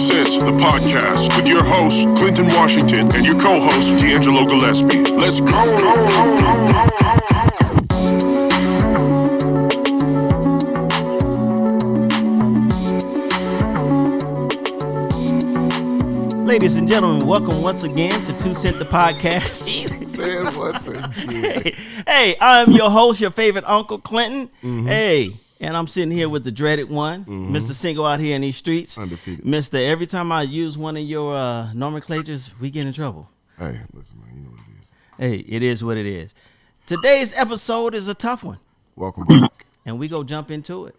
This is the podcast with your host, Clinton Washington, and your co-host, D'Angelo Gillespie. Let's go. Ladies and gentlemen, welcome once again to 2 Cent the Podcast. Hey, I'm your host, your favorite Uncle Clinton. Mm-hmm. Hey, and I'm sitting here with the dreaded one, Mr. Single out here in these streets. Undefeated. Mr. Every time I use one of your nomenclatures, we get in trouble. Hey, listen, man, you know what it is. Hey, it is what it is. Today's episode is a tough one. Welcome back. And we go jump into it.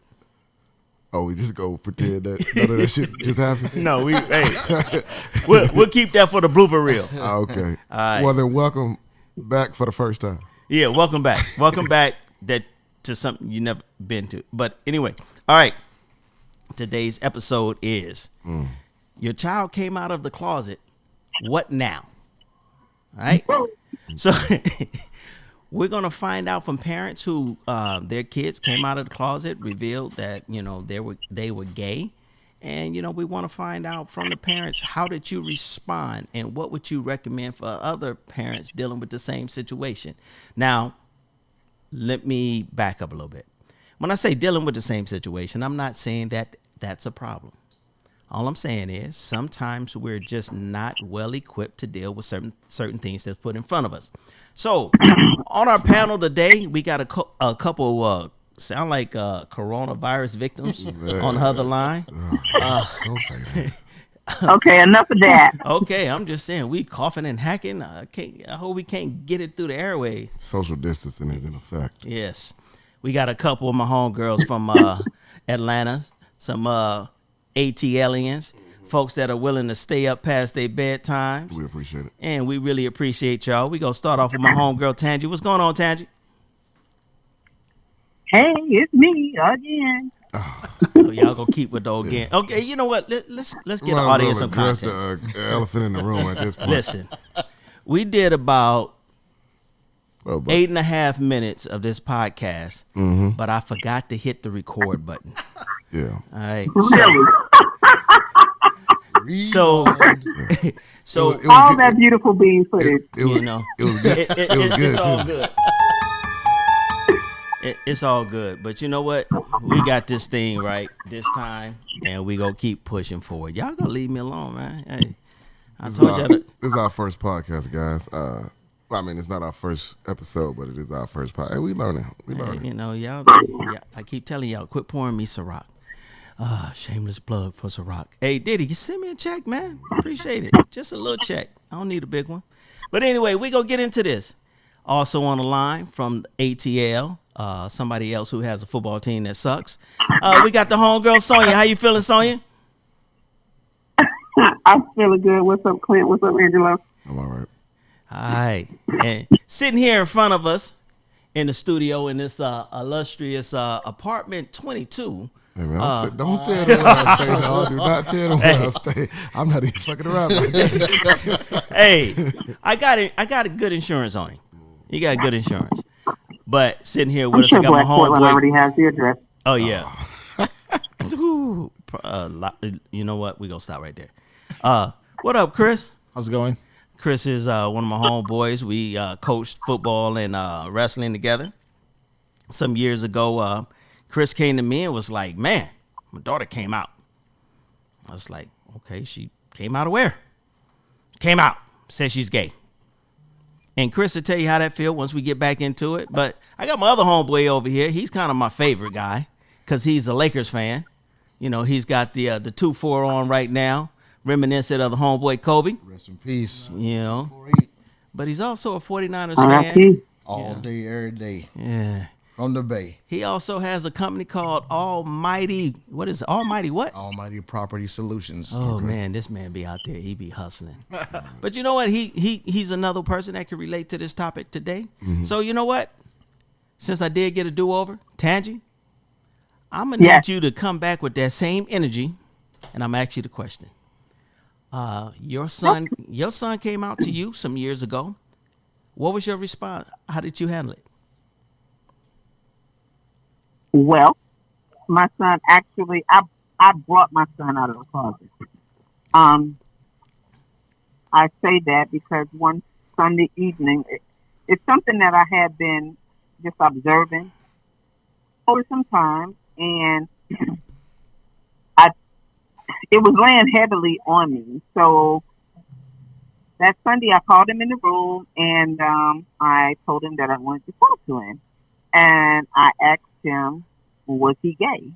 Oh, we just go pretend that none of that shit just happened? No, we'll keep that for the blooper reel. Okay. All right. Well, then welcome back for the first time. Yeah, welcome back. Welcome back to something you never been to. But anyway, all right. Today's episode is your child came out of the closet. What now? All right. So we're going to find out from parents who their kids came out of the closet, revealed that, they were gay. And, we want to find out from the parents, how did you respond and what would you recommend for other parents dealing with the same situation? Now, let me back up a little bit. When I say dealing with the same situation, I'm not saying that that's a problem. All I'm saying is sometimes we're just not well equipped to deal with certain things that's put in front of us. So on our panel today, we got a couple sound like coronavirus victims on the other line. Don't say that. Okay, enough of that. Okay, I'm just saying we coughing and hacking. I hope we can't get it through the airways. Social distancing is in effect. Yes, we got a couple of my homegirls from Atlanta, some ATLians, folks that are willing to stay up past their bedtime. We appreciate it. And we really appreciate y'all. We gonna start off with my homegirl Tangie. What's going on, Tangie? Hey, it's me again. So y'all gonna keep with the again. Okay, you know what? Let's get the audience some context. The elephant in the room at this point. Listen, we did about 8.5 minutes of this podcast, but I forgot to hit the record button. Yeah. All right. Really? So all that beautiful bean footage. It was good. It was good it's all too. good. It's all good, but you know what? We got this thing right this time, and we gonna keep pushing forward. Y'all gonna leave me alone, man. Hey, This is our first podcast, guys. It's not our first episode, but it is our first podcast. Hey, we learning. Y'all. I keep telling y'all, quit pouring me Ciroc. Shameless plug for Ciroc. Hey, Diddy, you send me a check, man. Appreciate it. Just a little check. I don't need a big one. But anyway, we gonna get into this. Also on the line from ATL. Somebody else who has a football team that sucks. We got the homegirl Sonya. How you feeling, Sonya? I'm feeling good. What's up, Clint? What's up, Angelo? I'm all right. All right. And sitting here in front of us in the studio in this illustrious apartment 22. Hey man, don't tell them where I stay. No, do not tell them where I stay. I'm not even fucking around like that. Hey, I got a good insurance on him. You got good insurance. But sitting here with us, I got my homeboy. Already has the address. Oh yeah. You know what? We gonna stop right there. What up, Chris? How's it going? Chris is one of my homeboys. We coached football and wrestling together. Some years ago, Chris came to me and was like, "Man, my daughter came out." I was like, "Okay, she came out of where?" Came out. Said she's gay. And Chris will tell you how that feels once we get back into it. But I got my other homeboy over here. He's kind of my favorite guy because he's a Lakers fan. He's got the 2-4 on right now, reminiscent of the homeboy Kobe. Rest in peace. But he's also a 49ers fan. All day, every day. Yeah. From the Bay. He also has a company called Almighty. What is it? Almighty what? Almighty Property Solutions. Oh, man, this man be out there. He be hustling. But you know what? He's another person that can relate to this topic today. Mm-hmm. So you know what? Since I did get a do-over, Tangie, I'm going to need you to come back with that same energy, and I'm going to ask you the question. Your son came out to you some years ago. What was your response? How did you handle it? Well, my son actually, I brought my son out of the closet. I say that because one Sunday evening, it's something that I had been just observing over some time, and I it was laying heavily on me. So that Sunday, I called him in the room, and I told him that I wanted to talk to him, and I asked him, was he gay?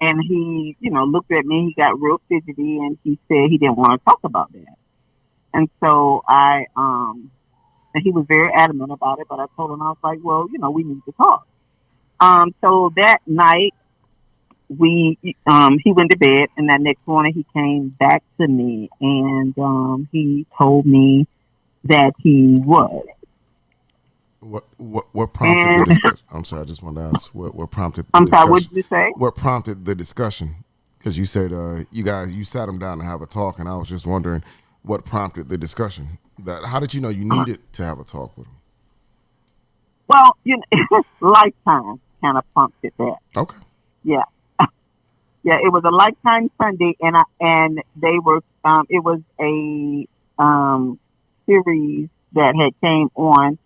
And he, looked at me. He got real fidgety, and he said he didn't want to talk about that. And so and he was very adamant about it. But I told him, I was like, well, we need to talk. So that night, he went to bed, and that next morning he came back to me, and he told me that he was. What prompted the discussion? I'm sorry, I just wanted to ask what prompted the I'm discussion? sorry, what did you say? What prompted the discussion? Because you said you sat him down to have a talk, and I was just wondering what prompted the discussion. How did you know you needed to have a talk with him? Well, Lifetime kind of prompted that. Okay. Yeah. Yeah, it was a Lifetime Sunday, and they were it was a series that had came on,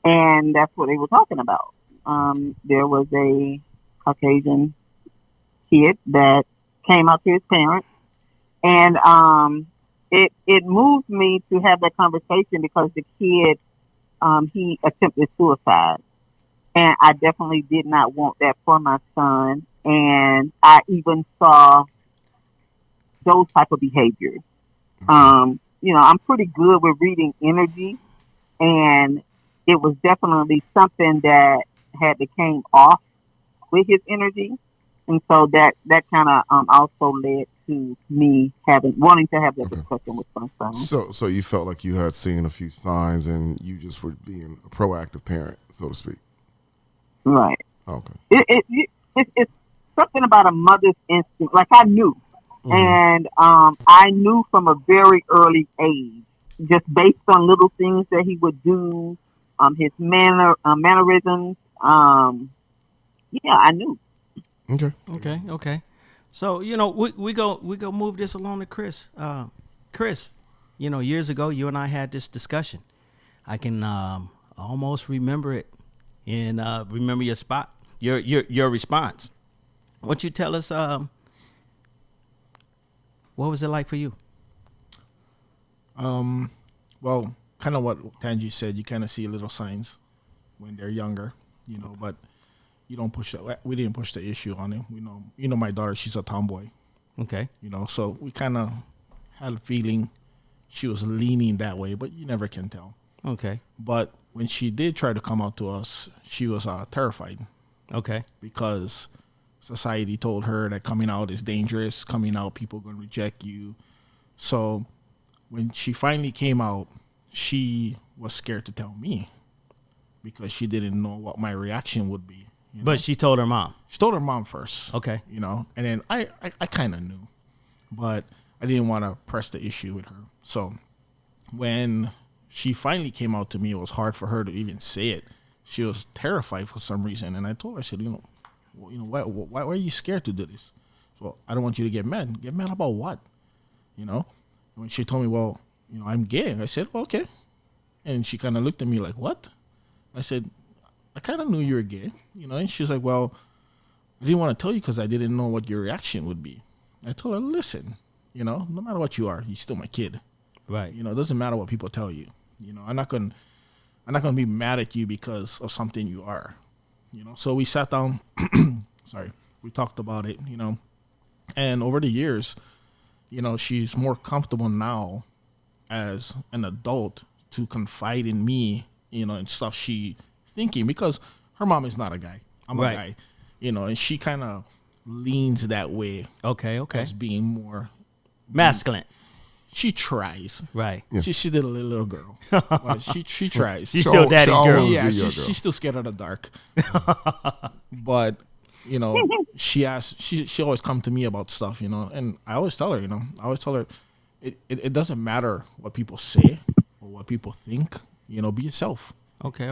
and that's what they were talking about. There was a Caucasian kid that came out to his parents, and it moved me to have that conversation because the kid he attempted suicide, and I definitely did not want that for my son. And I even saw those type of behaviors. I'm pretty good with reading energy, and it was definitely something that had to came off with his energy, and so that kind of also led to me wanting to have that discussion with my son. So you felt like you had seen a few signs, and you just were being a proactive parent, so to speak. Right. Okay. It's something about a mother's instinct. Like I knew, and I knew from a very early age, just based on little things that he would do, his mannerisms. Yeah, I knew. Okay. So we go move this along to Chris. Chris, years ago you and I had this discussion. I can almost remember it, and remember your response. Why don't you tell us what was it like for you? Well, kind of what Tanji said. You kind of see little signs when they're younger, but you don't push that. We didn't push the issue on him. My daughter, she's a tomboy. Okay. So we kind of had a feeling she was leaning that way, but you never can tell. Okay. But when she did try to come out to us, she was terrified. Okay. Because society told her that coming out is dangerous. Coming out, people are going to reject you. So when she finally came out, she was scared to tell me because she didn't know what my reaction would be. But she told her mom. She told her mom first. Okay. And then I kind of knew, but I didn't want to press the issue with her. So when she finally came out to me, it was hard for her to even say it. She was terrified for some reason. And I told her, I said, why are you scared to do this? So I don't want you to get mad. Get mad about what? When she told me, well, I'm gay. I said, well, okay. And she kind of looked at me like, what? I said, I kind of knew you were gay, And she was like, well, I didn't want to tell you because I didn't know what your reaction would be. I told her, listen, no matter what you are, you're still my kid. Right. It doesn't matter what people tell you. I'm not going to be mad at you because of something you are. So we sat down, we talked about it, and over the years, she's more comfortable now as an adult to confide in me, and stuff she thinking because her mom is not a guy. I'm a guy, and she kind of leans that way. Okay. As being more masculine. She tries. Right. Yeah. She's still a little girl. She tries. She's still daddy's girl. Yeah, she's still scared of the dark. But, she always come to me about stuff, and I always tell her, it doesn't matter what people say or what people think, be yourself. Okay.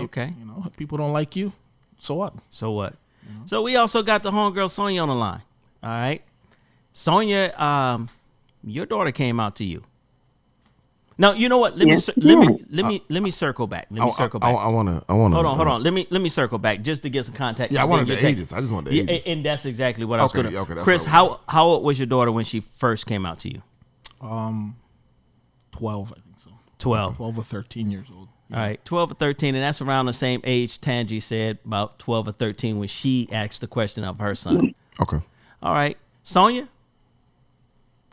If people don't like you, so what? So we also got the homegirl Sonia on the line. All right. Sonia your daughter came out to you. Now, you know what? Let Yes, me circle back. Let me circle back. I want to. Hold on. Let me circle back just to get some context. Yeah, I and wanted then the you take- ages. I just want the ages. And that's exactly what I was Okay, going to. okay, that's Chris, what how old was your daughter when she first came out to you? 12, I think so. 12. 12 or 13 years old. All right, 12 or 13, and that's around the same age Tangi said, about 12 or 13 when she asked the question of her son. Okay. All right, Sonia.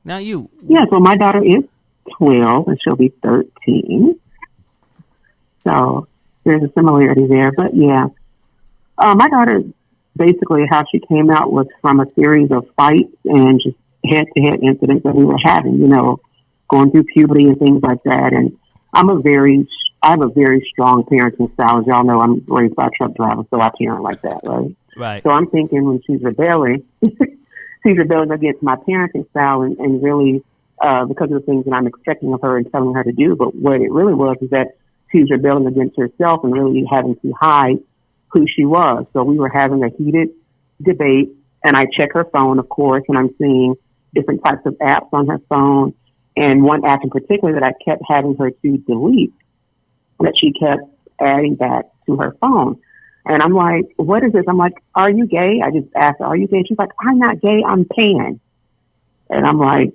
Now you. Yeah, so my daughter is 12 and she'll be 13. So there's a similarity there. But yeah, my daughter, basically how she came out was from a series of fights and just head-to-head incidents that we were having, going through puberty and things like that. And I have a very strong parenting style. As y'all know, I'm raised by a truck driver, so I parent like that, right? Right. So I'm thinking when she's rebelling, she's rebelling against my parenting style and really because of the things that I'm expecting of her and telling her to do. But what it really was is that she's rebelling against herself and really having to hide who she was. So we were having a heated debate, and I check her phone, of course, and I'm seeing different types of apps on her phone. And one app in particular that I kept having her to delete, that she kept adding back to her phone. And I'm like, what is this? I'm like, are you gay? I just asked her, are you gay? She's like, I'm not gay, I'm pan. And I'm like,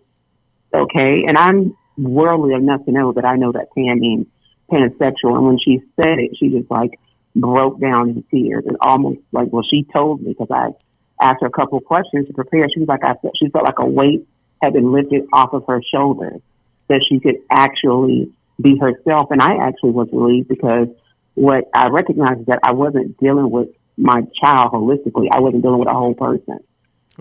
okay. And I'm worldly enough to know that I know that pan means pansexual. And when she said it, she just like broke down in tears and almost like, well, she told me because I asked her a couple of questions to prepare. She was like, she felt like a weight had been lifted off of her shoulders, that she could actually be herself. And I actually was relieved because what I recognized is that I wasn't dealing with my child holistically. I wasn't dealing with a whole person.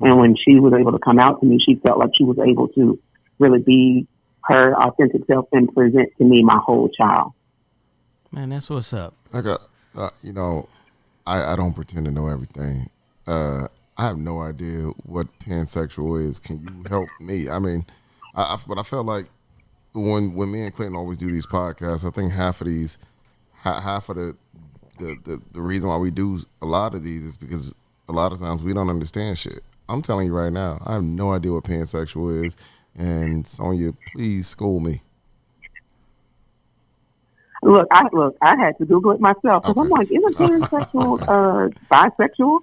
And when she was able to come out to me, she felt like she was able to really be her authentic self and present to me my whole child. Man, that's what's up. I got, I don't pretend to know everything. I have no idea what pansexual is. Can you help me? I mean, but I felt like when me and Clinton always do these podcasts, I think half of the reason why we do a lot of these is because a lot of times we don't understand shit. I'm telling you right now, I have no idea what pansexual is, and Sonia, please school me. Look, I had to Google it myself because I'm like, isn't pansexual bisexual?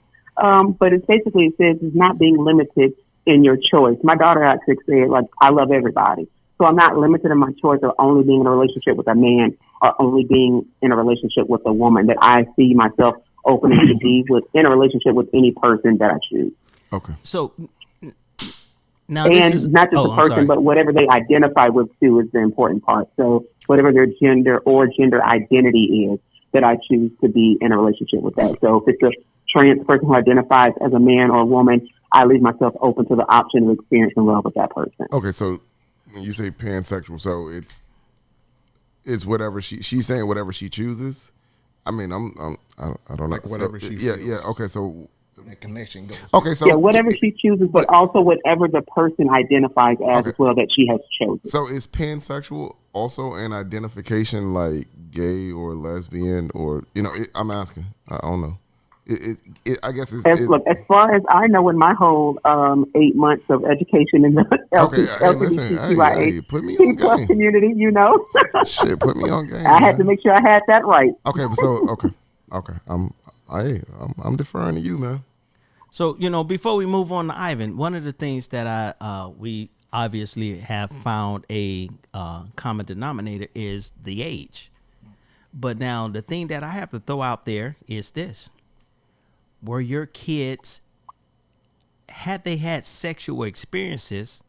But it says it's not being limited in your choice. My daughter actually said, like, I love everybody. So I'm not limited in my choice of only being in a relationship with a man or only being in a relationship with a woman, that I see myself opening to be in a relationship with any person that I choose. Okay. So now and this is not just the person, but whatever they identify with too is the important part. So whatever their gender or gender identity is, that I choose to be in a relationship with that. So if it's a trans person who identifies as a man or a woman, I leave myself open to the option of experiencing love with that person. Okay, so when you say pansexual, so it's whatever she's saying whatever she chooses. I mean, I don't know. Like whatever she feels. Yeah. Okay, so that connection goes. Okay, so whatever she chooses, but also whatever the person identifies as as well that she has chosen. So is pansexual also an identification like gay or lesbian or I'm asking. I don't know. I guess it's look, as far as I know, in my whole 8 months of education in the LGBTQ put me on game. Community, Shit, put me on game. I had to make sure I had that right. Okay, okay. I'm deferring to you, man. So before we move on to Ivan, one of the things that we obviously have found a common denominator is the age. But now the thing that I have to throw out there is this. Were your kids, had they had sexual experiences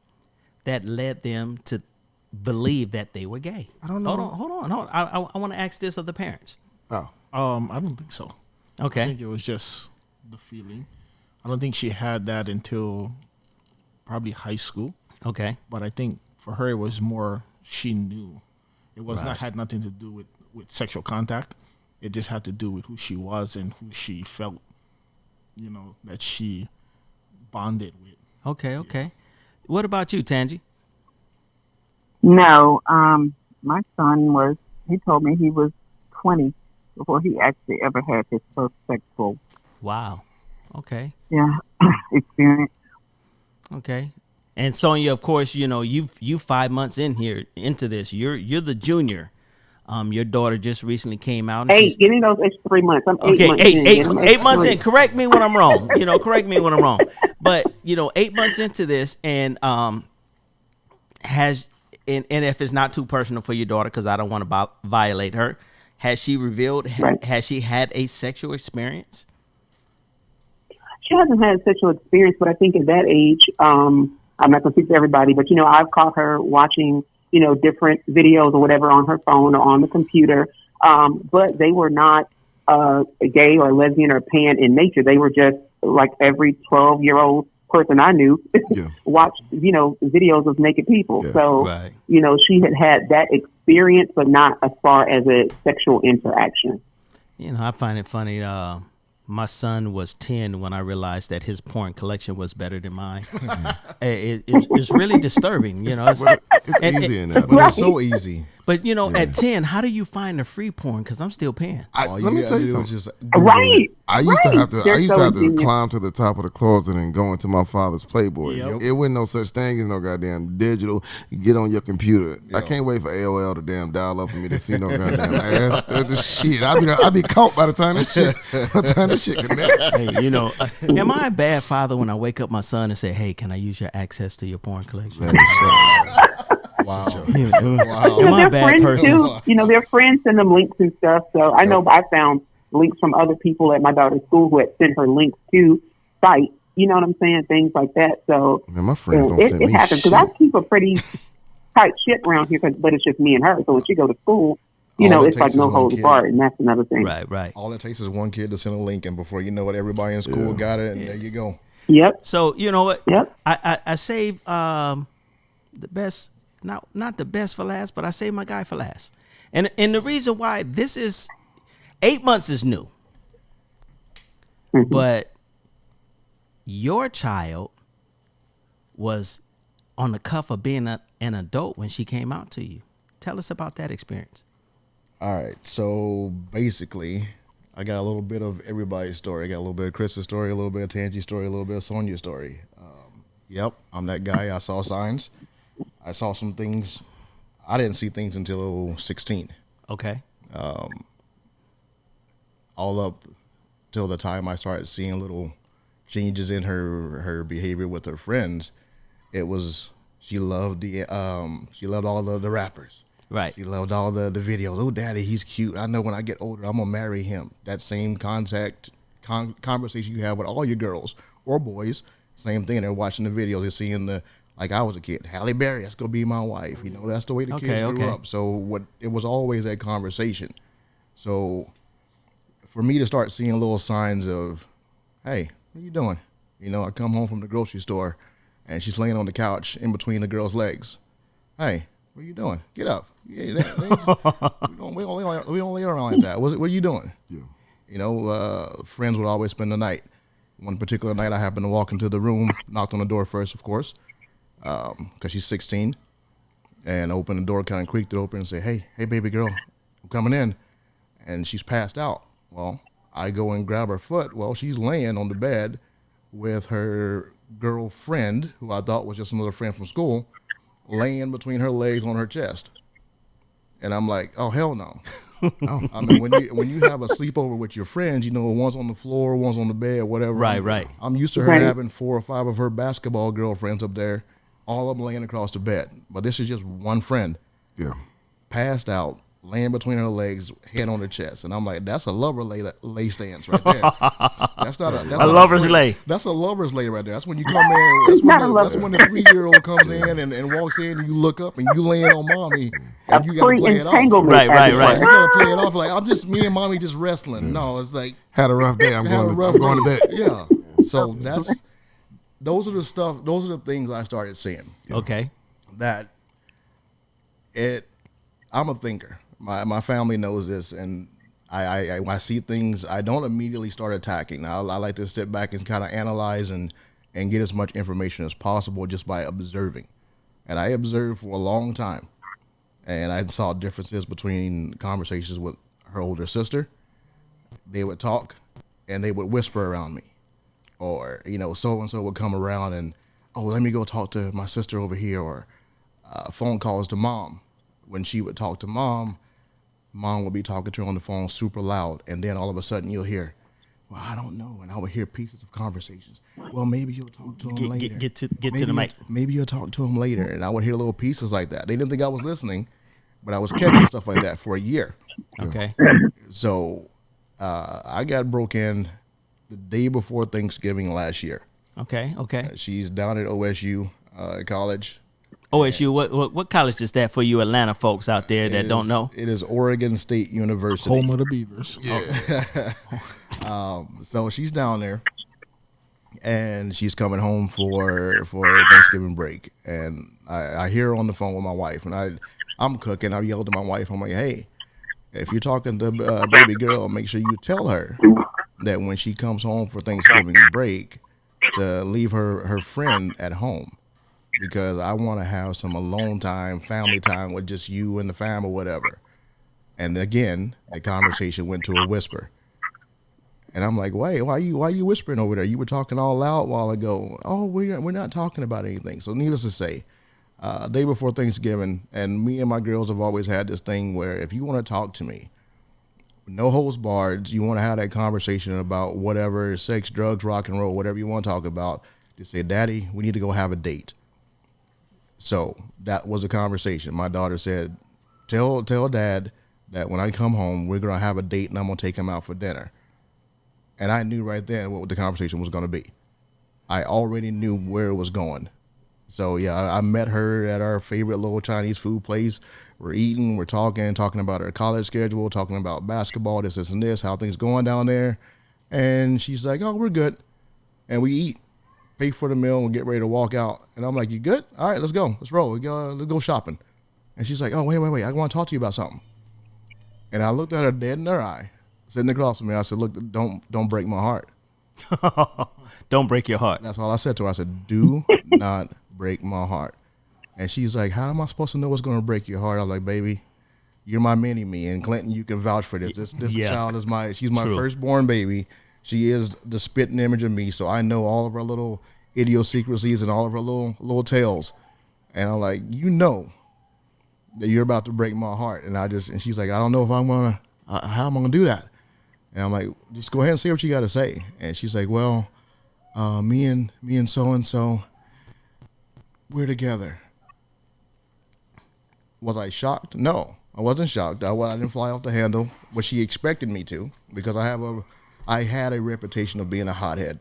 that led them to believe that they were gay? I don't know. Hold on. I want to ask this of the parents. Oh. I don't think so. Okay. I think it was just the feeling. I don't think she had that until probably high school. Okay. But I think for her it was more she knew. It was not had nothing to do with sexual contact. It just had to do with who she was and who she felt, that she bonded with. Okay. What about you, Tangi? No, my son he told me he was 20 before he actually ever had his first sexual. Wow. Okay. Yeah, experience. Okay. And Sonia, of course, you know, you 5 months into this. You're the junior. Your daughter just recently came out. And 8. Give me those extra 3 months. I'm 8 okay, months in. Get 'em 8 extra months 3. in. Correct me when I'm wrong. You know, correct me when I'm wrong. But 8 months into this, and and if it's not too personal for your daughter, because I don't want to violate her, has she revealed? Right. Has she had a sexual experience? She hasn't had a sexual experience, but I think at that age, I'm not going to speak to everybody, but, I've caught her watching, different videos or whatever on her phone or on the computer. But they were not gay or lesbian or pan in nature. They were just like every 12-year-old person I knew watched, videos of naked people. Yeah. So, Right. She had that experience, but not as far as a sexual interaction. I find it funny. My son was 10 when I realized that his porn collection was better than mine. It's really disturbing, It's easy in that. But it's so easy. But at 10, how do you find the free porn? Because I'm still paying. Let me tell you something. Just Right. I used to have to Ingenious. climb to the top of the closet and go into my father's Playboy. Yep. It wasn't no such thing as no goddamn digital. Get on your computer. I can't wait for AOL to damn dial up for me to see no goddamn ass. The shit. I'd be caught by the time this shit connects. Hey, am I a bad father when I wake up my son and say, "Hey, can I use your access to your porn collection?" wow. Am I a Their bad friends person? too. Their friends send them links and stuff. So I know I found links from other people at my daughter's school who had sent her links to sites. You know what I'm saying? Things like that. So Man, my friends don't it send me happens shit. because I keep a pretty tight shit around here. But it's just me and her. So when she go to school, All it it's like takes no is one holds kid. barred, and that's another thing. Right. All it takes is one kid to send a link, and before you know it, everybody in school got it, and there you go. Yep. So you know what? Yep. I saved the best, not the best for last, but I saved my guy for last. And the reason why this is 8 months is new, but your child was on the cuff of being an adult when she came out to you. Tell us about that experience. All right, so basically, I got a little bit of everybody's story. I got a little bit of Chris's story, a little bit of Tangi's story, a little bit of Sonia's story. Yep, I'm that guy. I saw signs. I saw some things. I didn't see things until 16. Okay. All up till the time I started seeing little changes in her behavior with her friends. It was she loved all of the rappers. Right. She loved all the videos. Oh, daddy, he's cute. I know when I get older, I'm gonna marry him. That same conversation you have with all your girls or boys. Same thing. They're watching the videos. They're seeing like I was a kid. Halle Berry, that's gonna be my wife. That's the way the kids grew up. So it was always that conversation. So for me to start seeing little signs of, hey, what are you doing? I come home from the grocery store, and she's laying on the couch in between the girl's legs. Hey, what are you doing? Get up. Yeah, we don't lay around like that. What are you doing? Yeah. Friends would always spend the night. One particular night, I happened to walk into the room, knocked on the door first, of course, because she's 16, and opened the door, kind of creaked it open, and say, hey, baby girl, I'm coming in. And she's passed out. Well, I go and grab her foot. Well, she's laying on the bed with her girlfriend, who I thought was just another friend from school, laying between her legs on her chest. And I'm like, oh, hell no. I mean, when you have a sleepover with your friends, one's on the floor, one's on the bed, whatever. Right. I'm used to her having 4 or 5 of her basketball girlfriends up there, all of them laying across the bed. But this is just one friend. Yeah. Passed out, laying between her legs, head on her chest. And I'm like, that's a lover lay stance right there. That's not a lover's friend. lay. That's a lover's lay right there. That's when you come in. That's when the 3-year-old comes in and walks in, and you look up and you laying on mommy, and you got to play it off. Right. You got to play it off like, I'm just me and mommy just wrestling. No, it's like, Had a rough day. I'm going to bed. yeah. So those are the things I started seeing. Okay. That I'm a thinker. My family knows this, and I see things. I don't immediately start attacking. I like to step back and kind of analyze and get as much information as possible just by observing. And I observed for a long time, and I saw differences between conversations with her older sister. They would talk, and they would whisper around me, or so and so would come around, and oh, let me go talk to my sister over here, or phone calls to mom. When she would talk to mom would be talking to her on the phone super loud, and then all of a sudden you'll hear, well, I don't know, and I would hear pieces of conversations. Well, maybe you'll talk to him later. Get to the mic. Maybe you'll talk to him later, and I would hear little pieces like that. They didn't think I was listening, but I was catching stuff like that for a year. Okay. So I got broke in the day before Thanksgiving last year. Okay. She's down at OSU college. OSU, what college is that for you Atlanta folks out there that don't know? It is Oregon State University. Home of the Beavers. Yeah. So she's down there, and she's coming home for Thanksgiving break. And I hear her on the phone with my wife, and I'm cooking. I yelled at my wife. I'm like, hey, if you're talking to baby girl, make sure you tell her that when she comes home for Thanksgiving break to leave her friend at home, because I want to have some alone time, family time with just you and the fam or whatever. And again, the conversation went to a whisper. And I'm like, wait, why are you whispering over there? You were talking all loud a while ago. Oh, we're not talking about anything. So needless to say, day before Thanksgiving, and me and my girls have always had this thing where if you want to talk to me, no holds barred, you want to have that conversation about whatever, sex, drugs, rock and roll, whatever you want to talk about, just say, Daddy, we need to go have a date. So that was a conversation. My daughter said, tell Dad that when I come home, we're going to have a date and I'm going to take him out for dinner. And I knew right then what the conversation was going to be. I already knew where it was going. So, yeah, I met her at our favorite little Chinese food place. We're eating, we're talking about her college schedule, talking about basketball, this and this, how things going down there. And she's like, oh, we're good. And we eat, pay for the meal, and get ready to walk out. And I'm like, you good? All right, let's go. Let's roll. Let's go shopping. And she's like, oh, wait. I want to talk to you about something. And I looked at her dead in her eye, sitting across from me. I said, look, don't break my heart. Don't break your heart. That's all I said to her. I said, do not break my heart. And she's like, how am I supposed to know what's going to break your heart? I'm like, baby, you're my mini-me. And Clinton, you can vouch for this. This child is she's my True. firstborn baby. She is the spitting image of me. So I know all of her little idiosyncrasies and all of her little tales. And I'm like, you know that you're about to break my heart. And she's like, I don't know if I'm going to, how am I going to do that? And I'm like, just go ahead and say what you got to say. And she's like, well, me and so-and-so, we're together. Was I shocked? No, I wasn't shocked. I didn't fly off the handle, but she expected me to, because I had a reputation of being a hothead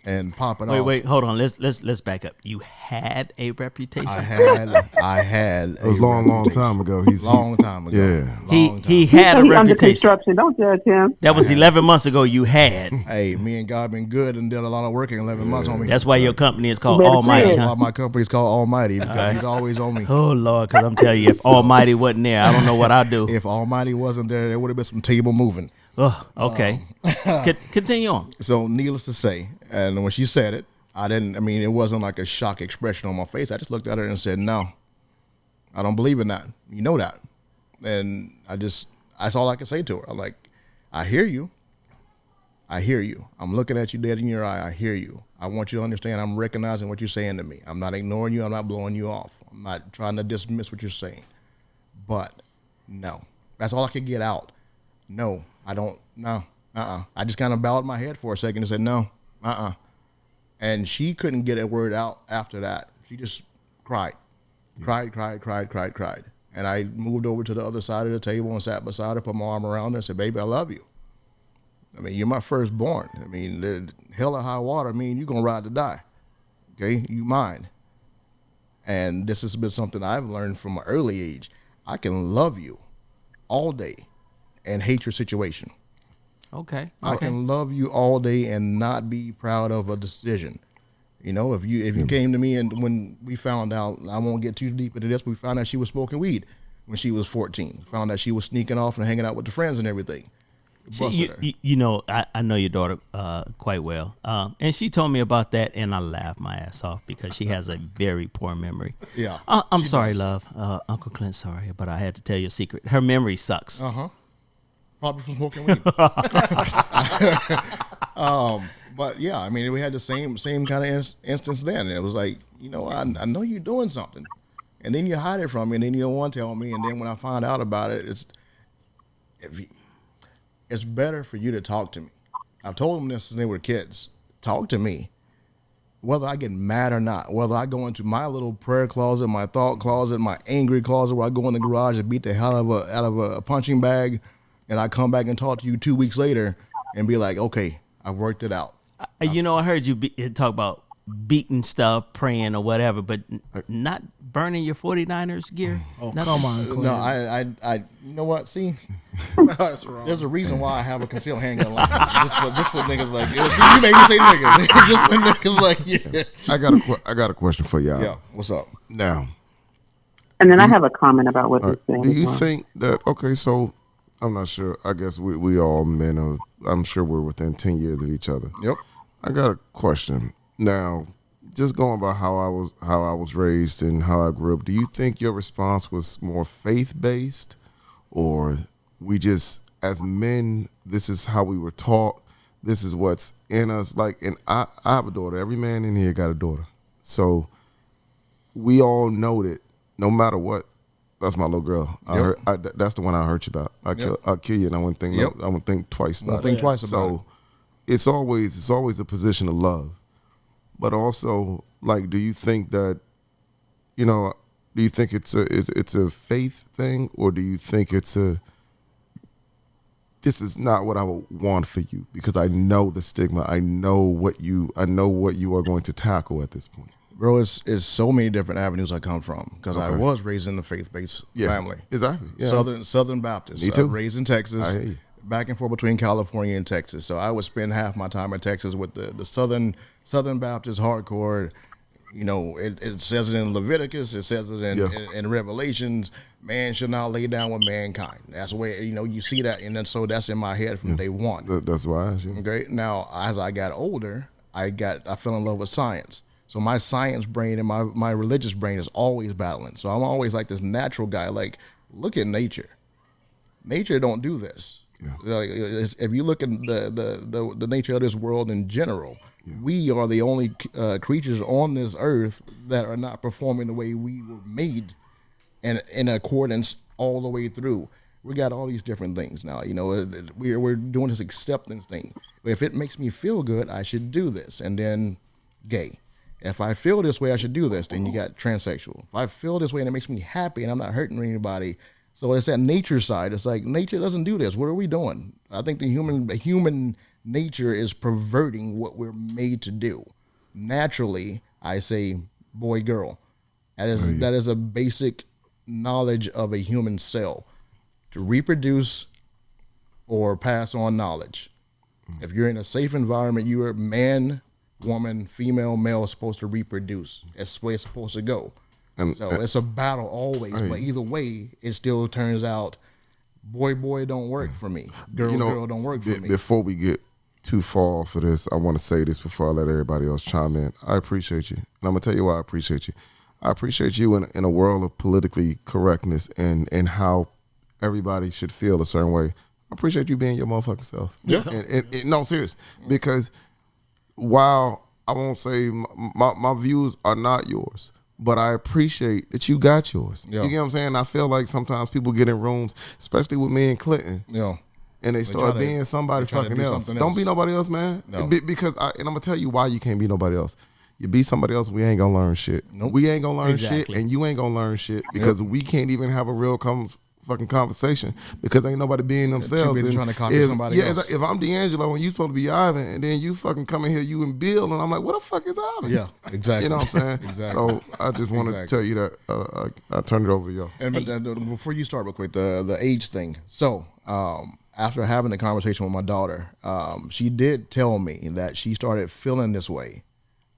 and popping off. Wait, hold on. Let's back up. You had a reputation. I had. It was long time ago. Long time ago. Yeah. He had a He's under reputation. construction. Don't judge him. That was 11 months ago. You had. Hey, me and God been good and did a lot of work in 11 months on me. That's why your company is called Better Almighty. say it. That's Huh? why my company is called Almighty, because he's always on me. Oh Lord, because I'm telling you, if Almighty wasn't there, I don't know what I'd do. If Almighty wasn't there, there would have been some table moving. Oh, okay. Continue on. So needless to say, and when she said it, it wasn't like a shock expression on my face. I just looked at her and said, no, I don't believe in that. You know that. And that's all I could say to her. I'm like, I hear you. I'm looking at you dead in your eye. I hear you. I want you to understand I'm recognizing what you're saying to me. I'm not ignoring you. I'm not blowing you off. I'm not trying to dismiss what you're saying. But no, that's all I could get out. No, I don't. No, I just kind of bowed my head for a second and said, no, And she couldn't get a word out after that. She just cried. And I moved over to the other side of the table and sat beside her, put my arm around her and said, baby, I love you. You're my firstborn. The hell or high water, you're going to ride to die. Okay? You mine. And this has been something I've learned from an early age. I can love you all day and hate your situation. Okay. I can love you all day and not be proud of a decision. If you came to me and when we found out, I won't get too deep into this, but we found out she was smoking weed when she was 14. Found out she was sneaking off and hanging out with the friends and everything. I know your daughter quite well. And she told me about that, and I laughed my ass off because she has a very poor memory. Yeah. I'm sorry, love. Uncle Clint, sorry, but I had to tell you a secret. Her memory sucks. Probably from smoking weed. But yeah, I mean, we had the same kind of instance then. And it was like, you know, I know you're doing something, and then you hide it from me, and then you don't want to tell me, and then when I find out about it, it's better for you to talk to me. I've told them this since they were kids. Talk to me. Whether I get mad or not, whether I go into my little prayer closet, my thought closet, my angry closet, where I go in the garage and beat the hell out of a punching bag, and I come back and talk to you 2 weeks later and be like, okay, I've worked it out. You know, I heard you talk about beating stuff, praying or whatever, but not burning your 49ers gear. Oh, come on, Clint. No, I you know what? See, That's wrong. there's a reason why I have a concealed handgun license. just for niggas like you. See, you made me say niggas. Just for niggas like I got a question for y'all. Yeah, what's up? Now, And then I have a comment about what you're saying. do you as well. think that so I'm not sure. I guess we all men are. I'm sure we're within 10 years of each other. Yep. I got a question. Now, just going by how I was raised and how I grew up, do you think your response was more faith-based, or we just, as men, this is how we were taught, this is what's in us? Like, and I have a daughter. Every man in here got a daughter. So we all know that no matter what, that's my little girl. Yep. That's the one I hurt you about. I'll kill you, and I wouldn't think. Yep. I wouldn't think twice about it. Think twice about it. So it's always a position of love, but also, like, do you think that, you know, do you think it's a faith thing, or do you think it's this is not what I would want for you because I know the stigma, I know what you are going to tackle at this point. Bro, it's so many different avenues I come from because I was raised in a faith-based family. Exactly. Yeah. Southern Baptist. Me too. Raised in Texas. I hear you. Back and forth between California and Texas. So I would spend half my time in Texas with the Southern Baptist hardcore. You know, it says it in Leviticus. It says it in Revelations. Man should not lay down with mankind. That's the way, you know, you see that. And then so that's in my head from day one. That's why I asked you. Okay. Now, as I got older, I fell in love with science. So my science brain and my religious brain is always battling. So I'm always like this natural guy. Like, look at nature. Nature don't do this. Yeah. Like, if you look at the nature of this world in general, we are the only creatures on this earth that are not performing the way we were made, and in accordance all the way through. We got all these different things now. You know, we're doing this acceptance thing. If it makes me feel good, I should do this. And then gay. If I feel this way, I should do this. Then you got transsexual. If I feel this way and it makes me happy and I'm not hurting anybody. So it's that nature side. It's like nature doesn't do this. What are we doing? I think the human nature is perverting what we're made to do. Naturally, I say boy, girl. That is a basic knowledge of a human cell. To reproduce or pass on knowledge. If you're in a safe environment, you are man, woman, female, male is supposed to reproduce. That's the way it's supposed to go. So it's a battle always, but either way, it still turns out boy don't work for me. Girl don't work for me. Before we get too far for this, I want to say this before I let everybody else chime in. I appreciate you. And I'm going to tell you why I appreciate you. I appreciate you in a world of politically correctness and how everybody should feel a certain way. I appreciate you being your motherfucking self. Yeah. And no, serious. Because while I won't say my views are not yours, but I appreciate that you got yours. Yeah. You get what I'm saying? I feel like sometimes people get in rooms, especially with me and Clinton, and they start being somebody fucking else. Don't be nobody else, man. No. Because and I'm going to tell you why you can't be nobody else. You be somebody else, we ain't going to learn shit. Nope. We ain't going to learn shit, and you ain't going to learn shit because we can't even have a real fucking conversation because ain't nobody being themselves. Too busy trying to copy somebody else. If I'm D'Angelo and you supposed to be Ivan, and then you fucking come in here, you and Bill, and I'm like, what the fuck is Ivan? Yeah, exactly. You know what I'm saying? Exactly. So I just want to tell you that I turn it over to y'all. And before you start real quick, the age thing. So after having the conversation with my daughter, she did tell me that she started feeling this way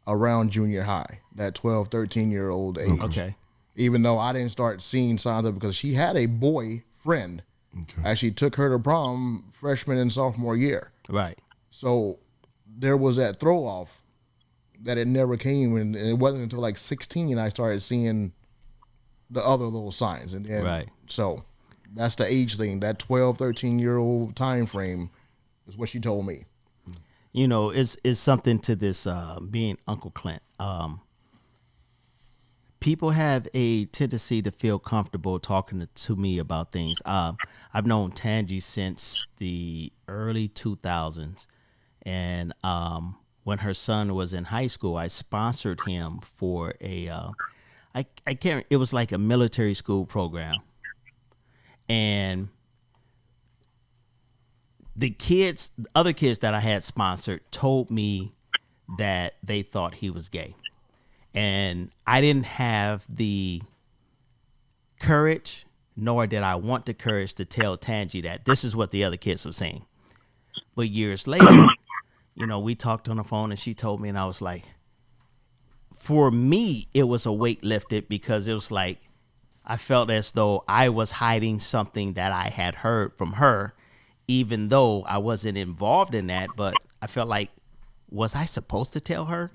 around junior high, that 12, 13-year-old age. Okay. Even though I didn't start seeing signs of it because she had a boy friend. Okay. Actually took her to prom freshman and sophomore year. Right. So there was that throw off that it never came, and it wasn't until like 16 I started seeing the other little signs. And then, so that's the age thing. That 12, 13-year-old time frame is what she told me. you know, it's something to this being Uncle Clint. People have a tendency to feel comfortable talking to me about things. I've known Tangi since the early 2000s, and when her son was in high school, I sponsored him for I can't. It was like a military school program, and the other kids that I had sponsored told me that they thought he was gay. And I didn't have the courage, nor did I want the courage to tell Tangi that this is what the other kids were saying. But years later, you know, we talked on the phone and she told me, and I was like, for me, it was a weight lifted, because it was like, I felt as though I was hiding something that I had heard from her, even though I wasn't involved in that. But I felt like, was I supposed to tell her?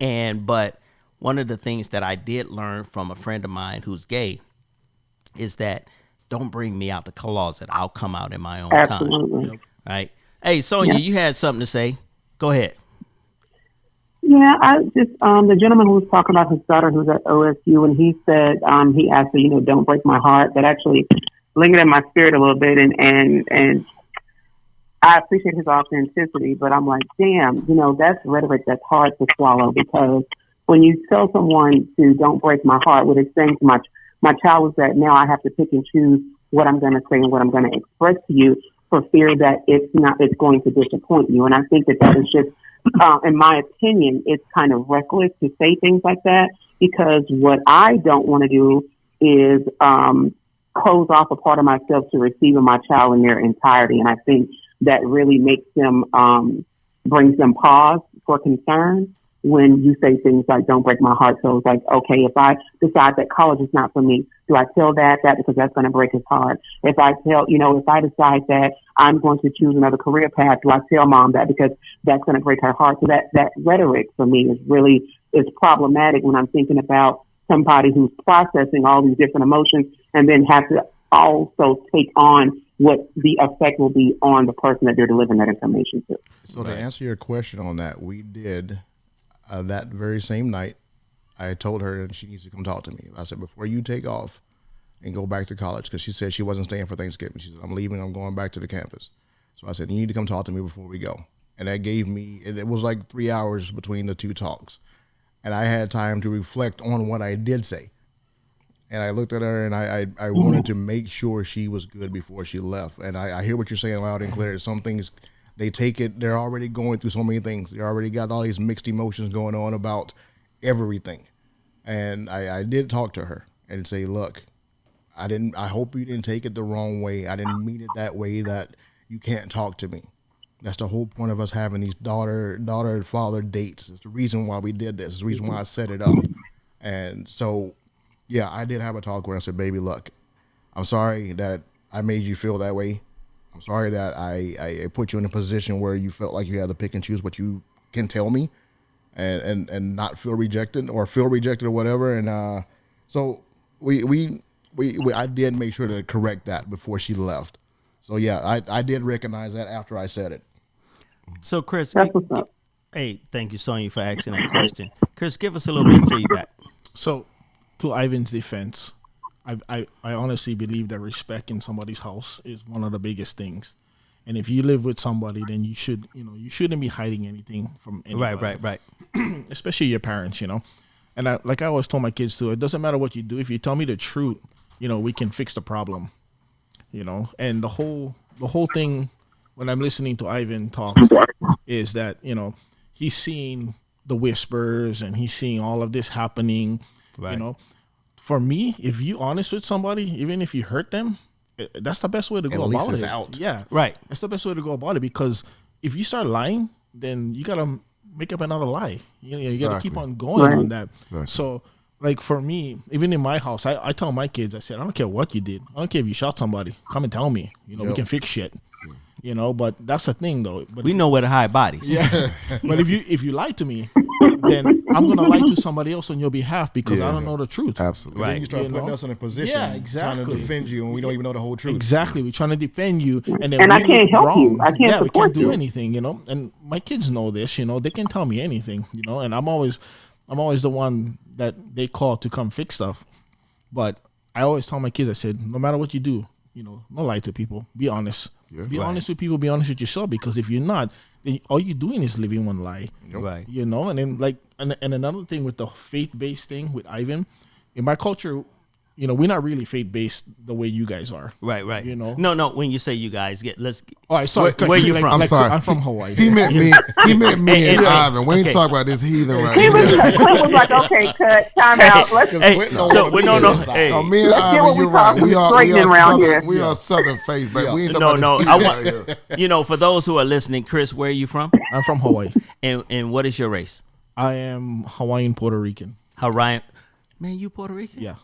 But one of the things that I did learn from a friend of mine who's gay is that don't bring me out the closet. I'll come out in my own Absolutely. time. Right. Hey, Sonia, you had something to say. Go ahead. Yeah, I just the gentleman who was talking about his daughter who's at OSU, and he said he asked her, don't break my heart. That actually lingered in my spirit a little bit, and I appreciate his authenticity, but I'm like, damn, that's rhetoric that's hard to swallow, because when you tell someone to don't break my heart, what it's saying to my child is that now I have to pick and choose what I'm going to say and what I'm going to express to you for fear that it's going to disappoint you. And I think that is just, in my opinion, it's kind of reckless to say things like that, because what I don't want to do is close off a part of myself to receiving my child in their entirety. And I think that really makes them, brings them pause for concern when you say things like, don't break my heart. So it's like, okay, if I decide that college is not for me, do I tell that because that's going to break his heart? If I tell, if I decide that I'm going to choose another career path, do I tell mom that because that's going to break her heart? So that rhetoric for me is problematic when I'm thinking about somebody who's processing all these different emotions and then have to also take on what the effect will be on the person that they're delivering that information to. So to answer your question on that, we did that very same night. I told her that she needs to come talk to me. I said, before you take off and go back to college, because she said she wasn't staying for Thanksgiving. She said, I'm leaving, I'm going back to the campus. So I said, you need to come talk to me before we go. And that gave me, it was like 3 hours between the two talks. And I had time to reflect on what I did say. And I looked at her and I wanted to make sure she was good before she left. And I hear what you're saying loud and clear. Some things, they take it, they're already going through so many things. They already got all these mixed emotions going on about everything. And I did talk to her and say, look, I hope you didn't take it the wrong way. I didn't mean it that way that you can't talk to me. That's the whole point of us having these daughter-father dates. It's the reason why we did this. It's the reason why I set it up. And so, yeah, I did have a talk where I said, baby, look, I'm sorry that I made you feel that way. I'm sorry that I put you in a position where you felt like you had to pick and choose what you can tell me and not feel rejected or whatever. And so I did make sure to correct that before she left. So, yeah, I did recognize that after I said it. So, Chris, That's what's up. hey, thank you, Sonia, for asking that question. Chris, give us a little bit of feedback. So, to Ivan's defense, I honestly believe that respect in somebody's house is one of the biggest things. And if you live with somebody, then you shouldn't be hiding anything from anybody. Right. Especially your parents, And like I always told my kids too, it doesn't matter what you do. If you tell me the truth, we can fix the problem. And the whole thing when I'm listening to Ivan talk is that, he's seeing the whispers and he's seeing all of this happening, Right. For me, if you honest with somebody, even if you hurt them, that's the best way to go At least about it's it. out. Yeah. Right. That's the best way to go about it, because if you start lying, then you got to make up another lie. You got to keep on going on that. Exactly. So, like for me, even in my house, I tell my kids, I said, I don't care what you did. I don't care if you shot somebody. Come and tell me. We can fix shit. But that's the thing though. But We know where to hide bodies. yeah. But if you lie to me, then I'm gonna lie to somebody else on your behalf because I don't know the truth. Absolutely. Then you start You putting know? us in a position, Yeah, exactly. trying to defend you, and we don't even know the whole truth. Exactly, we're trying to defend you, and then And I we can't look help wrong. you. I can't we support can't do you. anything, you know. And my kids know this, you know. They can tell me anything, you know. And I'm always the one that they call to come fix stuff. But I always tell my kids, I said, no matter what you do, you know, don't lie to people. Be honest. Yeah. Be honest with people. Be honest with yourself. Because if you're not, then all you're doing is living one lie. Right. You know, and then like, and another thing with the faith-based thing with Ivan, in my culture, you know, we're not really faith-based the way you guys are. Right. You know? No. When you say you guys, let's. Oh, I sorry. Where you like, from? I'm like, sorry. I'm from Hawaii. He meant me. He meant me and Hey, Ivan. We ain't okay. talk about this heathen right He was, here. Clint was like, okay, cut, time out. Let's Hey, Quentin don't so wanna we be no. inside. Hey, No, me and Let's get what Ivan, we you're right. talking We are straightening around southern. here. We are southern face, but we ain't talking No, about no, this I heathen want- right here. you know, for those who are listening, Chris, where are you from? I'm from Hawaii. And what is your race? I am Hawaiian Puerto Rican. Ryan? Man, you Puerto Rican? Yeah.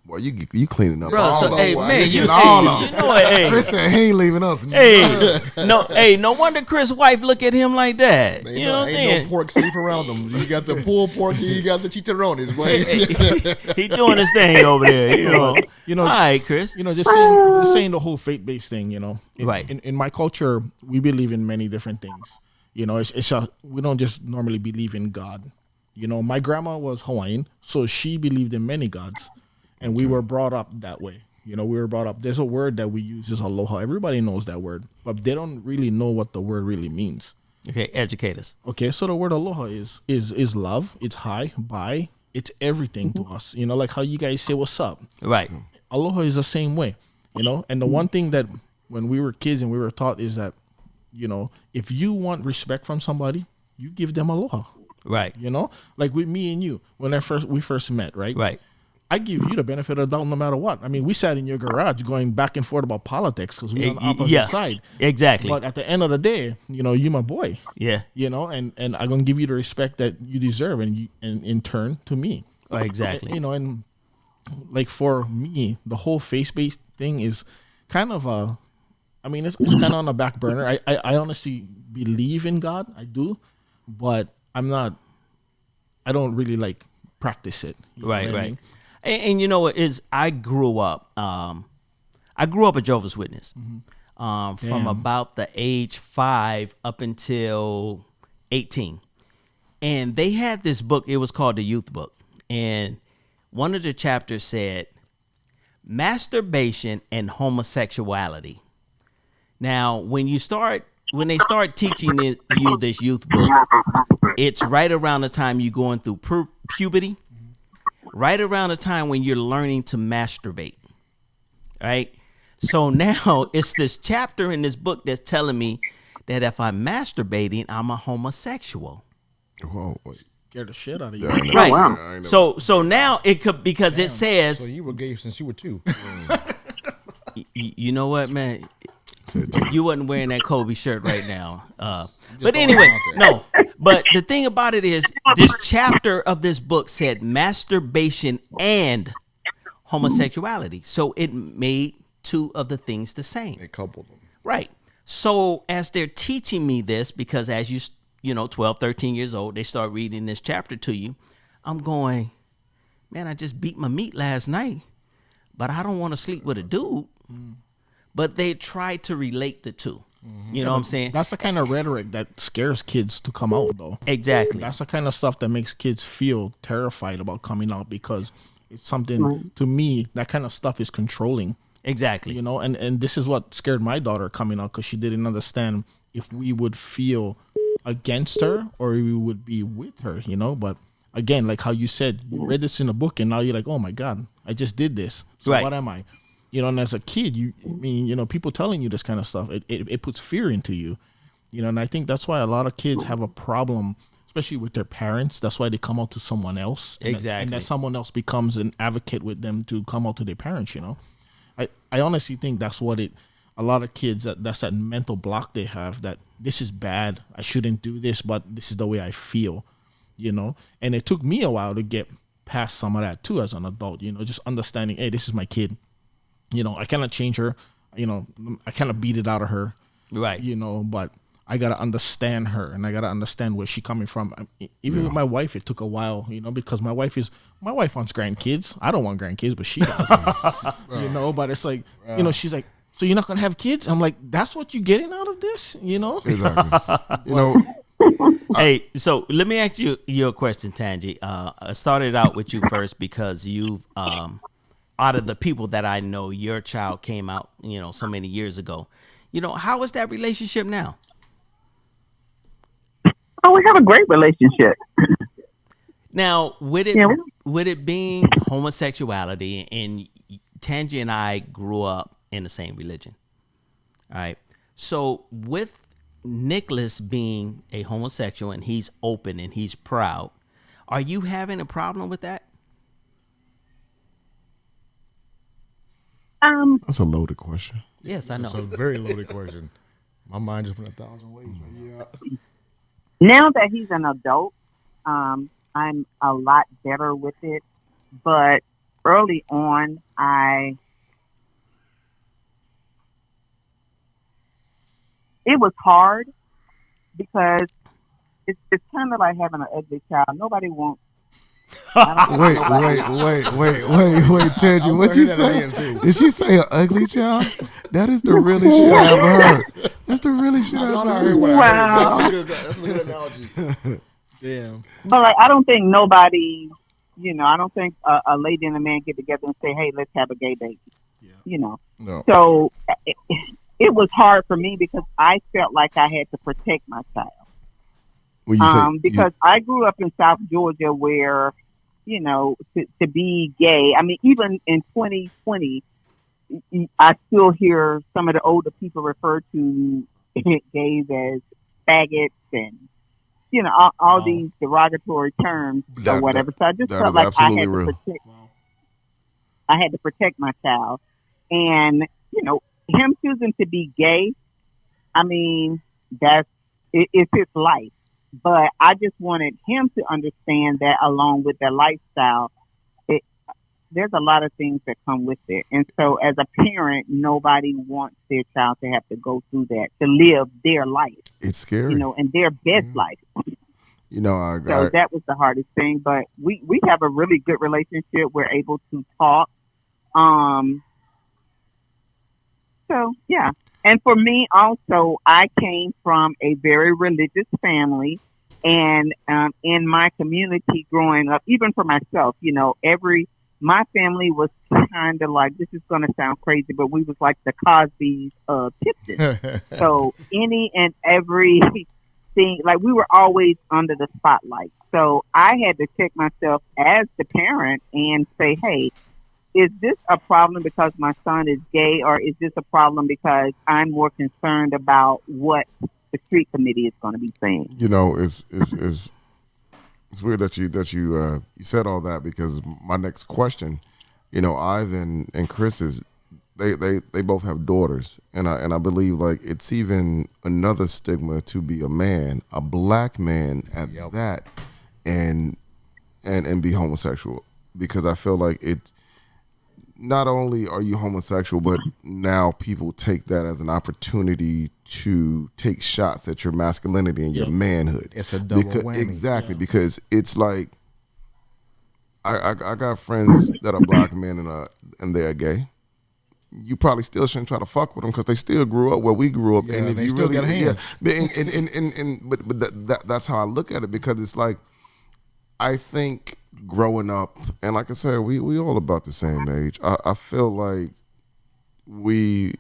Boy, you cleaning up Bro, all so of hey, them. man, you all of you them. know what? Hey, Chris said he ain't leaving us. no wonder Chris' wife look at him like that. You know what I'm Ain't saying? no pork safe around them. You got the pulled pork, you got the chicharrones, boy. He doing his thing over there. You know. All right, Chris. You know, just saying the whole faith-based thing, you know. Right. In my culture, we believe in many different things. You know, we don't just normally believe in God. You know, my grandma was Hawaiian, so she believed in many gods. And we were brought up that way. You know, we were brought up. There's a word that we use is aloha. Everybody knows that word, but they don't really know what the word really means. Okay, educate us. Okay, so the word aloha is love. It's hi, bye. It's everything to us. You know, like how you guys say what's up. Right. Aloha is the same way. You know, and the one thing that when we were kids and we were taught is that, you know, if you want respect from somebody, you give them aloha. Right. You know, like with me and you when we first met, right? Right. I give you the benefit of the doubt no matter what. I mean, we sat in your garage going back and forth about politics because we on the opposite side. Exactly. But at the end of the day, you know, you my boy. Yeah. You know, and I'm gonna give you the respect that you deserve, and in turn to me. Exactly. You know, and like for me, the whole faith-based thing is kind of I mean, it's kind of on the back burner. I honestly believe in God, I do, but I don't really like practice it. You know Right. what I Right. mean? And you know what is? I grew up a Jehovah's Witness from Damn. about the age 5 up until 18, and they had this book. It was called the Youth Book, and one of the chapters said masturbation and homosexuality. Now, when they start teaching you this youth book, it's right around the time you're going through puberty. Right around the time when you're learning to masturbate, right? So now it's this chapter in this book that's telling me that if I'm masturbating, I'm a homosexual. Whoa, wait. Scared the shit out of you. Yeah, I know. Right. I ain't never- So now it could, because it says, So you were gay since you were 2. you know what, man? You wasn't wearing that Kobe shirt right now. But throwing anyway, it out there. no. But the thing about it is, this chapter of this book said masturbation and homosexuality. So it made two of the things the same. They coupled them. Right. So as they're teaching me this, because as you know, 12, 13 years old, they start reading this chapter to you. I'm going, man, I just beat my meat last night, but I don't want to sleep with a dude. But they try to relate the two. You know what I'm saying? That's the kind of rhetoric that scares kids to come out, though. Exactly. That's the kind of stuff that makes kids feel terrified about coming out because it's something, to me, that kind of stuff is controlling. Exactly. You know, and this is what scared my daughter coming out because she didn't understand if we would feel against her or we would be with her, you know? But again, like how you said, you read this in a book and now you're like, oh my God, I just did this. So Right. what am I? You know, and as a kid, people telling you this kind of stuff, it puts fear into you, you know, and I think that's why a lot of kids have a problem, especially with their parents. That's why they come out to someone else. And that someone else becomes an advocate with them to come out to their parents, you know. I honestly think that's what a lot of kids, that's that mental block they have, that this is bad, I shouldn't do this, but this is the way I feel, you know. And it took me a while to get past some of that too as an adult, you know, just understanding, hey, this is my kid. You know, I cannot change her. You know, I cannot beat it out of her. Right. You know, but I gotta understand her, and I gotta understand where she's coming from. Even with my wife, it took a while, because my wife wants grandkids. I don't want grandkids, but she does. But it's like, she's like, so you're not gonna have kids? I'm like, that's what you're getting out of this, Exactly. Hey, so let me ask you your question, Tangi. I started out with you first because you've out of the people that I know, your child came out, so many years ago. How is that relationship now? Oh, we have a great relationship. Now, with it being homosexuality, and Tangi and I grew up in the same religion, all right? So with Nicholas being a homosexual and he's open and he's proud, are you having a problem with that? That's a loaded question. Yes, I know. It's a very loaded question. My mind just went 1,000 ways. Yeah. Now that he's an adult, I'm a lot better with it. But early on, it was hard because it's kind of like having an ugly child. Nobody wants. Wait, Tangi, what'd you say? Did she say an ugly child? That is the realest shit I ever heard. That's the realest shit I ever heard. Wow. That's a good analogy. Damn. But I don't think nobody, I don't think a lady and a man get together and say, "Hey, let's have a gay baby." No. So it was hard for me because I felt like I had to protect my child. Because I grew up in South Georgia where, to be gay. I mean, even in 2020, I still hear some of the older people refer to gays as faggots and, all these derogatory terms or whatever. So I just felt like I had to protect my child. And, him choosing to be gay, I mean, it's his life. But I just wanted him to understand that along with their lifestyle, there's a lot of things that come with it. And so as a parent, nobody wants their child to have to go through that, to live their life. It's scary. And their best life. So that was the hardest thing. But we have a really good relationship. We're able to talk. So, yeah. And for me also, I came from a very religious family. And in my community growing up, even for myself, my family was kind of like, this is going to sound crazy, but we was like the Cosbys of Tipton. So any and every thing, like we were always under the spotlight. So I had to check myself as the parent and say, hey, is this a problem because my son is gay, or is this a problem because I'm more concerned about what the street committee is going to be saying? It's weird that you said all that, because my next question, Ivan and Chris they both have daughters, and I believe like it's even another stigma to be a man, a black man at that, and be homosexual, because I feel like it. Not only are you homosexual, but now people take that as an opportunity to take shots at your masculinity and your manhood. It's a double whammy. Exactly, because it's like I got friends that are black men and they're gay. You probably still shouldn't try to fuck with them because they still grew up where we grew up. Yeah, and if they you still really, got hands. But that's how I look at it, because it's like, I think growing up, and like I said, we all about the same age. I feel like we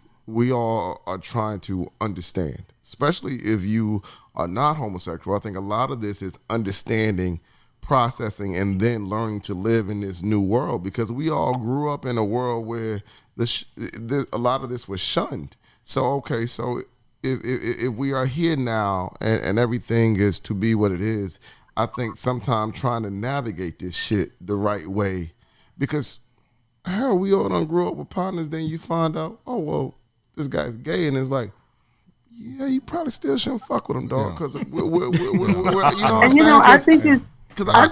all are trying to understand, especially if you are not homosexual. I think a lot of this is understanding, processing, and then learning to live in this new world, because we all grew up in a world where a lot of this was shunned. So if we are here now and everything is to be what it is, I think sometimes trying to navigate this shit the right way, because hell, we all done grew up with partners, then you find out, oh, well, this guy's gay, and it's like, yeah, you probably still shouldn't fuck with him, dog, because we're you know what I'm saying? I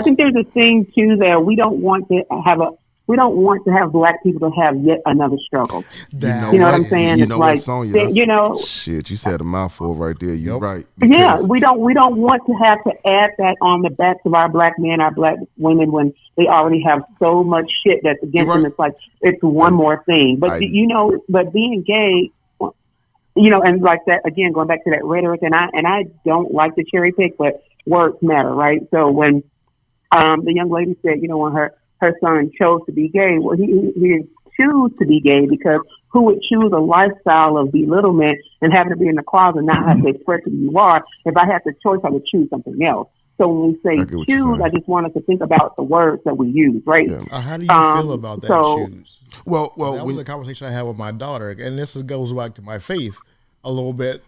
think there's a thing too that we don't want to have we don't want to have black people to have yet another struggle. That- You know what I'm saying? You It's know like, what, Sonya? you know, Shit, you said a mouthful right there. You're Yep. right. yeah, Because we don't want to have to add that on the backs of our black men, our black women, when they already have so much shit that's against them. Right. It's like it's one more thing. But you know, but being gay, you know, and like that again, going back to that rhetoric, and I don't like to cherry pick, but words matter, right? So when the young lady said, you know, when her son chose to be gay, well, he didn't choose to be gay, because who would choose a lifestyle of belittlement and having to be in the closet and not have to express who you are? If I had the choice, I would choose something else. So when we say get what you're choose, saying. I just want us to think about the words that we use, right? Yeah. How do you feel about that? so- choose. well, That was a conversation I had with my daughter, and goes back to my faith a little bit,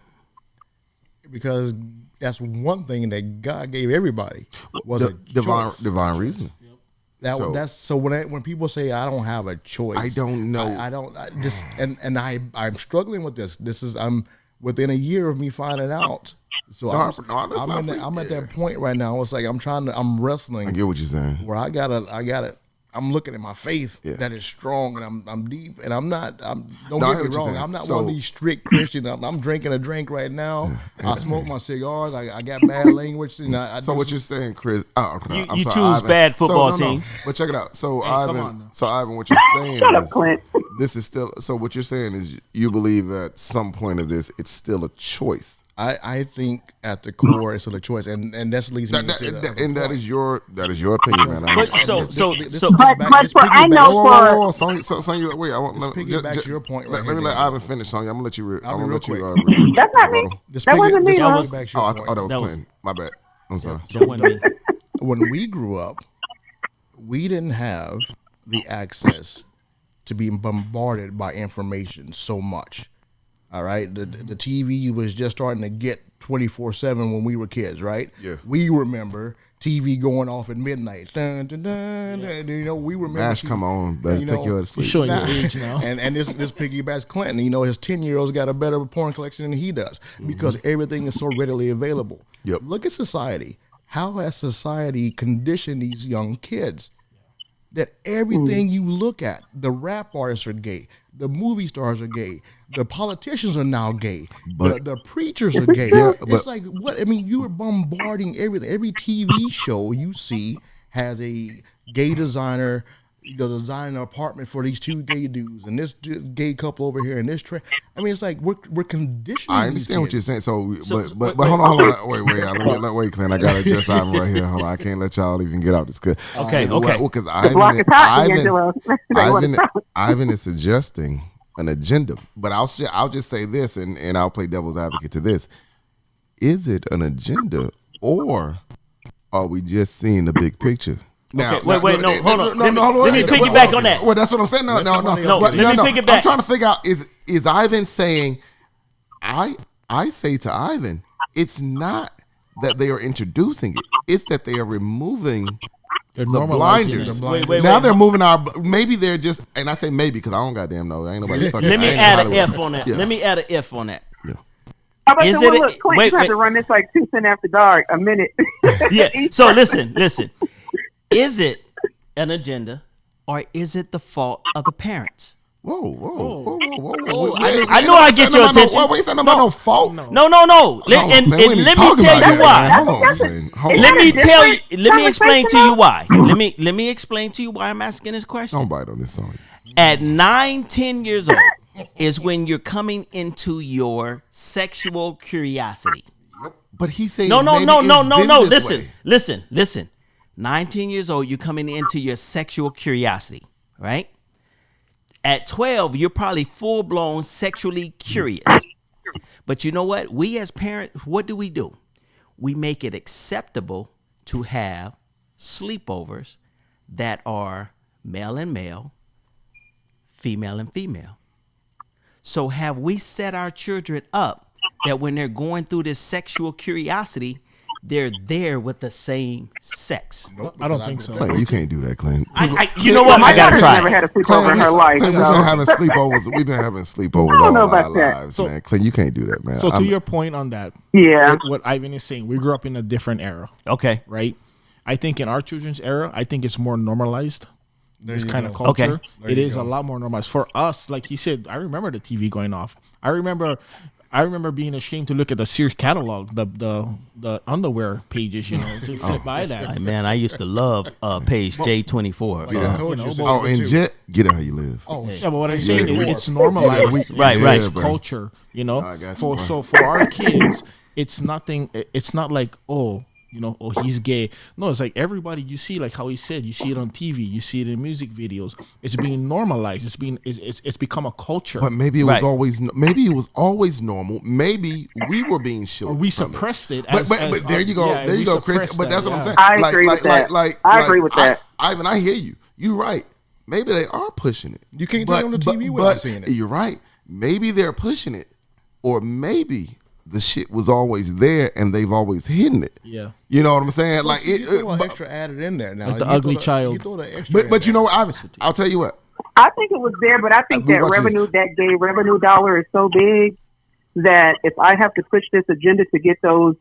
because that's one thing that God gave everybody was a choice. divine reason. That's so when people say I don't have a choice, I don't know. I'm struggling with this. I'm within a year of me finding out. So that's I'm at that point right now. It's like I'm wrestling. I get what you're saying. Where I gotta. I'm looking at my faith that is strong, and I'm deep, and don't get me wrong. I'm not one of these strict Christians. I'm drinking a drink right now. I smoke my cigars. I got bad language. And So what you're saying, Chris? You choose bad football teams. But check it out. So come Ivan, on what you're saying Shut up, is Clint. this is still. So what you're saying is you believe at some point of this, it's still a choice. I think at the core it's still a choice, and that leads me to That is your opinion, man. But I know Whoa, Sonya, wait. I want piggyback to your point. Let Right me here, let Ivan finish, Sonya. I'm gonna let you. I'm gonna real let you. quick. That's not me. That wasn't me, huh? I thought that was Clinton. My bad. I'm sorry. So When we grew up, we didn't have the access to be bombarded by information so much. All right, the TV was just starting to get 24/7 when we were kids, right? Yeah. We remember TV going off at midnight. Dun, dun, dun, dun, you know, we remember. Mash, come on, better take you out of sleep. You're showing your age now. And this piggybacks Clinton. You know, his 10-year-old's got a better porn collection than he does because everything is so readily available. Yep. Look at society. How has society conditioned these young kids? That everything you look at, the rap artists are gay, the movie stars are gay, the politicians are now gay, the preachers are gay. It's like, what? I mean, you are bombarding everything. Every TV show you see has a gay designer, designing an apartment for these two gay dudes and this gay couple over here and this. I mean, it's like we're conditioning. I understand what you're saying. But hold on. Wait, Clint. I gotta address Ivan right here. Hold on. I can't let y'all even get out this good. Okay. Because Ivan is suggesting an agenda. But I'll just say this, and I'll play devil's advocate to this. Is it an agenda, or are we just seeing the big picture? Now, hold on. Let me piggyback on that. Well, that's what I'm saying. No. Let me piggyback. I'm trying to figure out, is Ivan saying, I say to Ivan, it's not that they are introducing it. It's that they are removing the blinders. Now they're moving maybe they're just, and I say maybe because I don't goddamn know. Ain't nobody fucking. Let me add an F on that. Yeah. Let me add an F on that. Yeah. How about Is the one, it- look, Clint, wait, you have wait. to run this like 2 cents after dark, a minute. Yeah. So listen. Is it an agenda, or is it the fault of the parents? Whoa. I know I get your attention. We ain't saying about no fault. No. No, And man, we ain't let me talking tell about you that, why. man. Hold on, man. Hold on. Let me Different tell you. Let me explain to you why. conversation, Let me explain to you why I'm asking this question. Don't bite on this song. At 9-10 years old is when you're coming into your sexual curiosity. But he said No. maybe it's been this way. Listen. 9-10 years old, you're coming into your sexual curiosity, right? At 12, you're probably full-blown sexually curious. But you know what? We as parents, what do? We make it acceptable to have sleepovers that are male and male, female and female. So have we set our children up that when they're going through this sexual curiosity, they're there with the same sex? Nope, I don't think so. Clint, you can't do that, Clint. You know what? My I gotta daughter's try. never had a sleepover in her life. Clint, So. we've been having sleepovers I don't all know our about that. lives, man. Clint, you can't do that, man. So to your point on that, Yeah. what Ivan is saying, we grew up in a different era, Okay. right? I think in our children's era, I think it's more normalized this kind of Okay. culture, it is a lot more normalized for us. Like he said, I remember the TV going off. I remember being ashamed to look at the Sears catalog, the underwear pages, to flip by that. Man, I used to love page J24. I told you. Oh, and Jet, get it how you live. Oh, Yeah, but what I'm saying Yeah, is it's normalized. Right, Yeah, right. bro. Culture, I got you, bro. for our kids, it's nothing. It's not like oh he's gay. No, it's like everybody you see, like how he said, you see it on TV, you see it in music videos. It's being normalized. It's become a culture. But maybe it Right. was always normal. Maybe we were being Or shielded. we from suppressed it. But there you go. Yeah, There we you go, Chris. suppressed But that's that, what I'm saying. I agree with that. I agree with that. Ivan, I hear you. You're right. Maybe they are pushing it. You can't turn on the TV without seeing it. You're right. Maybe they're pushing it, or maybe the shit was always there and they've always hidden it. Yeah. You know what I'm saying? Like You it. throw an extra added in there now. Like the You ugly throw child. You throw the extra in but you there. know what, Ivan? I'll tell you what. I think it was there, but I think that Watch this. that gay revenue dollar is so big that if I have to push this agenda to get those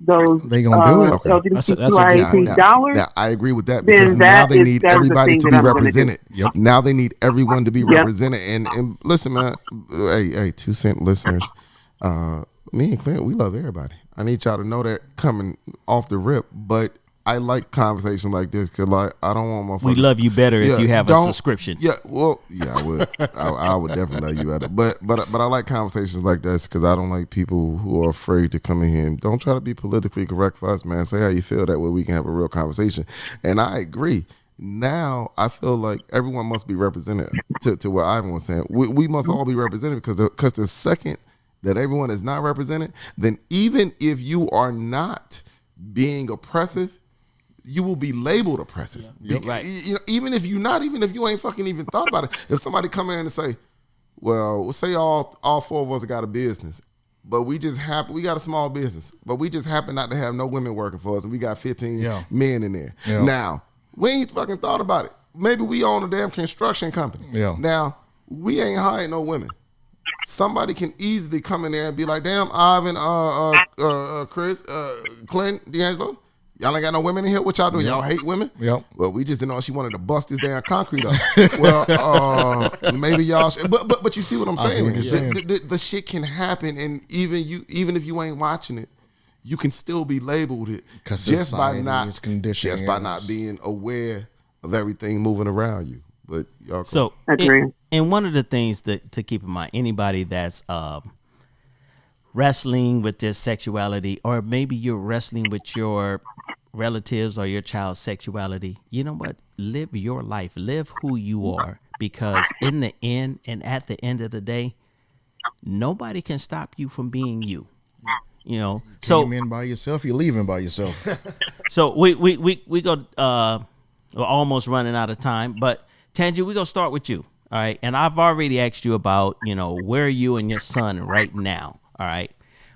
They gonna do it. Okay. LGBTQIA dollars, Now, I agree with that then because now that they is- need that is the everybody thing to that be I'm gonna do. represented. Yep. Now they need everyone to be Yep. represented. And listen, man, hey, 2 Cent listeners, me and Clint, we love everybody. I need y'all to know that coming off the rip. But I like conversations like this because, like, I don't want my. We love you better if you have a don't- subscription. Yeah, well, yeah, I would. I would definitely love you better. But I like conversations like this because I don't like people who are afraid to come in here and don't try to be politically correct for us, man. Say how you feel. That way we can have a real conversation. And I agree. Now I feel like everyone must be represented. To what Ivan was saying, we must all be represented because the second that everyone is not represented, then even if you are not being oppressive, you will be labeled oppressive. Yeah. Right. You know, even if you ain't fucking even thought about it. If somebody come in and say, well, we'll say all 4 of us got a business, but we got a small business, but we just happen not to have no women working for us, and we got 15 men in there. Yeah. Now, we ain't fucking thought about it. Maybe we own a damn construction company. Yeah. Now, we ain't hiring no women. Somebody can easily come in there and be like, damn, Ivan, Chris, Clint, D'Angelo, y'all ain't got no women in here. What y'all doing? Y'all hate women? Yep. Well, we just didn't know she wanted to bust this damn concrete up. Well, maybe y'all should. But you see what I'm I see saying? what you're saying. The shit can happen, and even if you ain't watching it, you can still be labeled it 'Cause just by society not is conditioning just by us. not being aware of everything moving around you. But y'all, So, Agree. and one of the things that to keep in mind, anybody that's wrestling with their sexuality, or maybe you're wrestling with your relatives or your child's sexuality, you know what? Live your life. Live who you are, because in the end and at the end of the day, nobody can stop you from being you. You know, Came in by yourself, you're leaving by yourself. So we go we're almost running out of time, but Tangi, we're gonna start with you. All right. And I've already asked you about, where are you and your son right now? All right.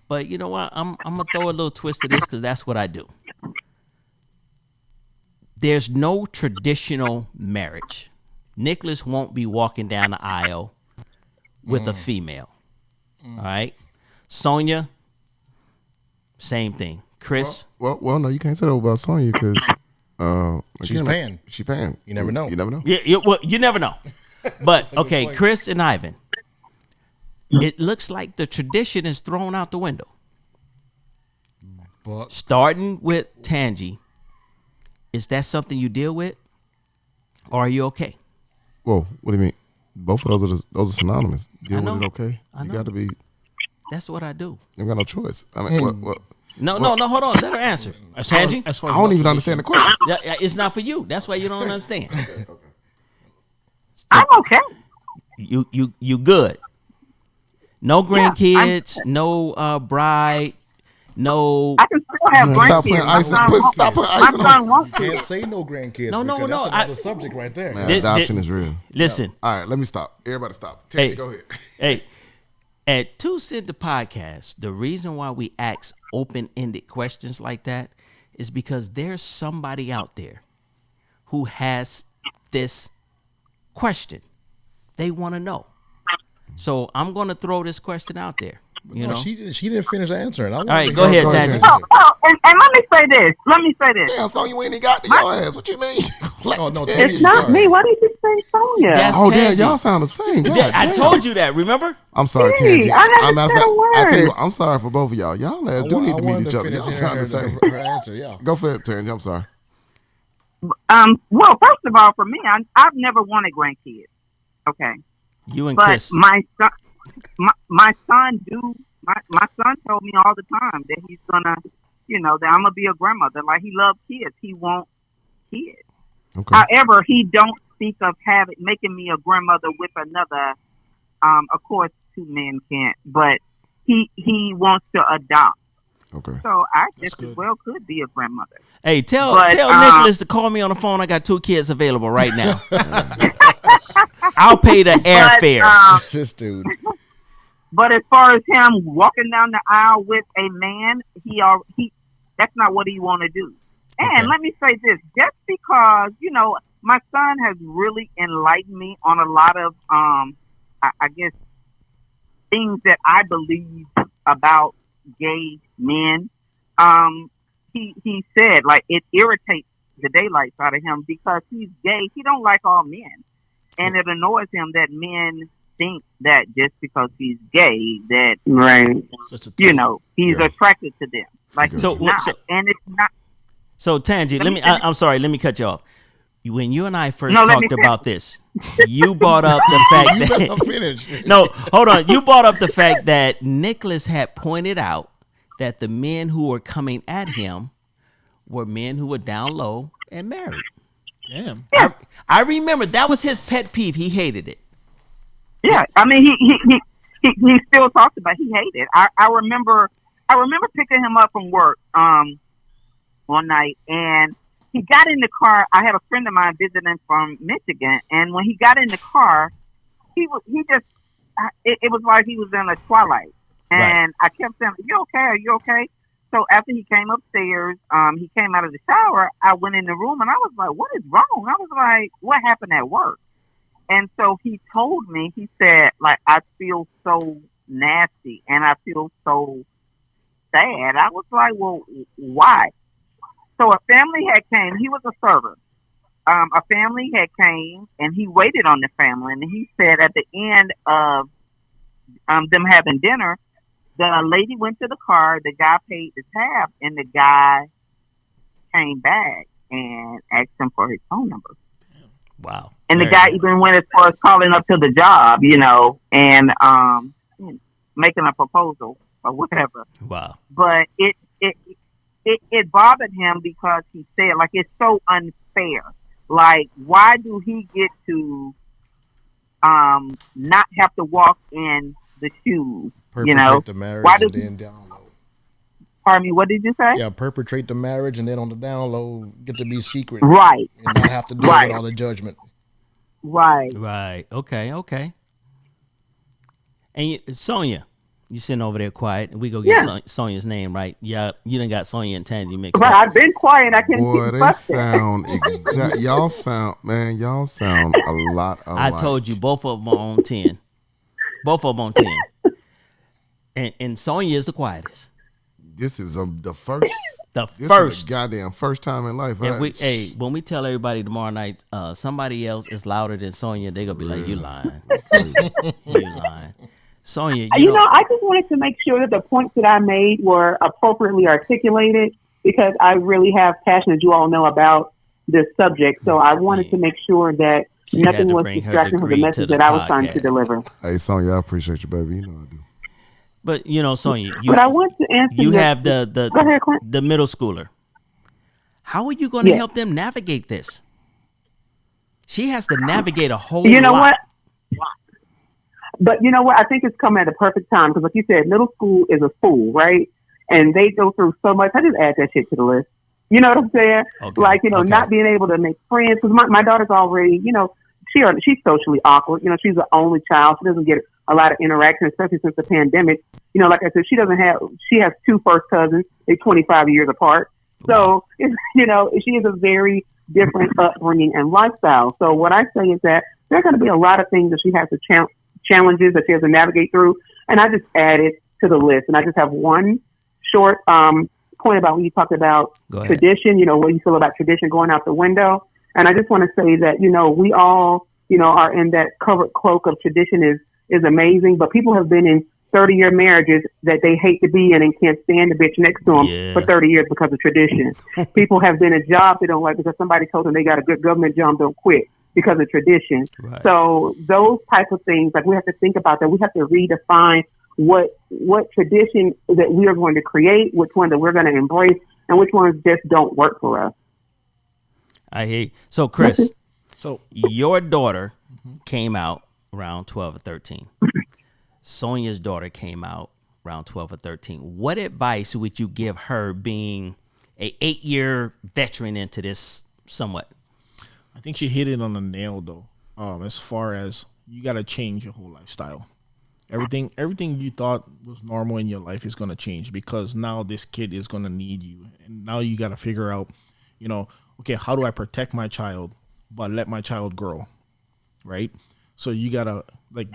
But you know what? I'm gonna throw a little twist to this because that's what I do. There's no traditional marriage. Nicholas won't be walking down the aisle with a female. All right. Sonia, same thing. Chris. well, no, you can't say that about Sonya because She's paying. She's paying. You never know. You never know. Yeah, well, you never know. But okay, Chris and Ivan. It looks like the tradition is thrown out the window. But Starting with Tangi, is that something you deal with, or are you okay? Whoa, what do you mean? Both of those are synonymous. Deal I know. with it, okay? I You know. got to be. That's what I do. You got no choice. I mean, what? No, hold on. Let her answer. Tangi, As far I as don't even understand the question. yeah, it's not for you. That's why you don't understand. I'm okay. You good? No grandkids, no bride, no. I can still have Stop grandkids. playing My ice. son wants Stop to. putting My ice on. son wants to. can't say no grandkids. No, because no. That's another subject right there. Man, Did- adoption did- is real. Listen, All right, let me stop. Everybody stop. Hey. Tangy, go ahead. hey, at 2 Cent the Podcast, the reason why we ask open-ended questions like that is because there's somebody out there who has this question. They want to know. So I'm going to throw this question out there. You know? She didn't finish answering. All right, go ahead, Tangi. And let me say this. Damn, so you ain't even got to your ass. What you mean? Oh, no, It's not me. Why did you? say Sonya. That's Oh, damn, Tangy. y'all sound the same. God, I damn. told you that. Remember? I'm sorry, Hey, Tangy. I never Matter of said fact, a word. I tell you what, I'm sorry for both of y'all. Y'all ass do need to meet each other. Y'all sound the same. Her answer, yeah. Go for it, Tangy. I'm sorry. Well, first of all, for me, I've never wanted grandkids. Okay. You and But Chris. my son, my son told me all the time that he's gonna, that I'm gonna be a grandmother. Like, he loves kids. He wants kids. Okay. However, he don't speak of making me a grandmother with another. Of course, two men can't, but he wants to adopt. Okay. So I just good. as well could be a grandmother. Hey, tell But, Nicholas to call me on the phone. I got 2 kids available right now. I'll pay the airfare. This dude. But as far as him walking down the aisle with a man, that's not what he want to do. And Okay. let me say this, just because, my son has really enlightened me on a lot of, I guess, things that I believe about gay men. He said, like, it irritates the daylights out of him because he's gay. He don't like all men. And it annoys him that men think that just because he's gay, that, Right. he's Yeah. attracted to them. Like, So- he's not. so- And it's not. So, Tangy, I'm sorry. Let me cut you off. When you and I first No, let me talked finish. about this, you brought up the fact You that better finish. no, hold on. You brought up the fact that Nicholas had pointed out that the men who were coming at him were men who were down low and married. Damn. I remember that was his pet peeve. He hated it. Yeah, I mean, he still talks about he hated it. I remember picking him up from work one night, and he got in the car. I had a friend of mine visiting from Michigan, and when he got in the car, it was like he was in a twilight. And Right. I kept saying, "You okay? Are you okay?" So after he came upstairs, he came out of the shower. I went in the room, and I was like, "What is wrong?" I was like, "What happened at work?" And so he told me, he said, like, "I feel so nasty and I feel so sad." I was like, "Well, why?" So a family had came. He was a server. A family had came, and he waited on the family. And he said at the end of them having dinner, the lady went to the car, the guy paid the tab, and the guy came back and asked him for his phone number. Wow. And the Very guy good. even went as far as calling up to the job, and making a proposal or whatever. Wow. But it bothered him because he said, like, it's so unfair. Like, why do he get to not have to walk in the shoes? Perpetrate the marriage Why and does he, then down low. pardon me, what did you say? Yeah, perpetrate the marriage and then on the down low get to be secret. Right. And not have to deal Right. with all the judgment. Right. Right. Okay. And Sonya, you sitting over there quiet, and we go get Sonya's name right. Yeah, you done got Sonya and Tangy mixed But up. I've been quiet. I can't Boy, keep they fussing. sound exact. Y'all sound a lot alike. I told you both of them are on 10. Both of them on 10. And Sonya is the quietest. This is the first. The This first. is a goddamn first time in life. And when we tell everybody tomorrow night, somebody else is louder than Sonya, they gonna be like, "You lying? You lying?" Sonya, You know, I just wanted to make sure that the points that I made were appropriately articulated because I really have passion, as you all know, about this subject. So I wanted to make sure that She had nothing to was bring her distracting from the degree to message the that I was trying to podcast. deliver. Hey, Sonya, I appreciate you, baby. You know I do. But Sonya, But I want to answer you your- have Go ahead, Clint. the middle schooler. How are you going to Yeah. help them navigate this? She has to navigate a whole You know lot. what? But you know what? I think it's coming at the perfect time because, like you said, middle school is a school, right? And they go through so much. I just add that shit to the list. You know what I'm saying? Okay, Like, okay. not being able to make friends. Because my daughter's already, she's socially awkward. She's the only child. She doesn't get a lot of interaction, especially since the pandemic. Like I said, she has 2 first cousins. They're 25 years apart. So, she is a very different upbringing and lifestyle. So what I say is that there are going to be a lot of things that she has to challenges that she has to navigate through. And I just added to the list. And I just have one short point about when you talked about Go ahead. tradition, what you feel about tradition going out the window. And I just want to say that, we all are in that covered cloak of tradition is amazing. But people have been in 30-year marriages that they hate to be in and can't stand the bitch next to them for 30 years because of tradition. People have been in a job they don't like because somebody told them they got a good government job, don't quit because of tradition. Right. So those type of things, like we have to think about that. We have to redefine what tradition that we are going to create, which one that we're going to embrace, and which ones just don't work for us. I hear you. So, Chris, your daughter came out around 12 or 13. Sonia's daughter came out around 12 or 13. What advice would you give her being a 8-year veteran into this somewhat? I think she hit it on the nail, though. As far as you got to change your whole lifestyle. Everything you thought was normal in your life is going to change because now this kid is going to need you. And now you got to figure out, okay, how do I protect my child but let my child grow, right? So you got to, like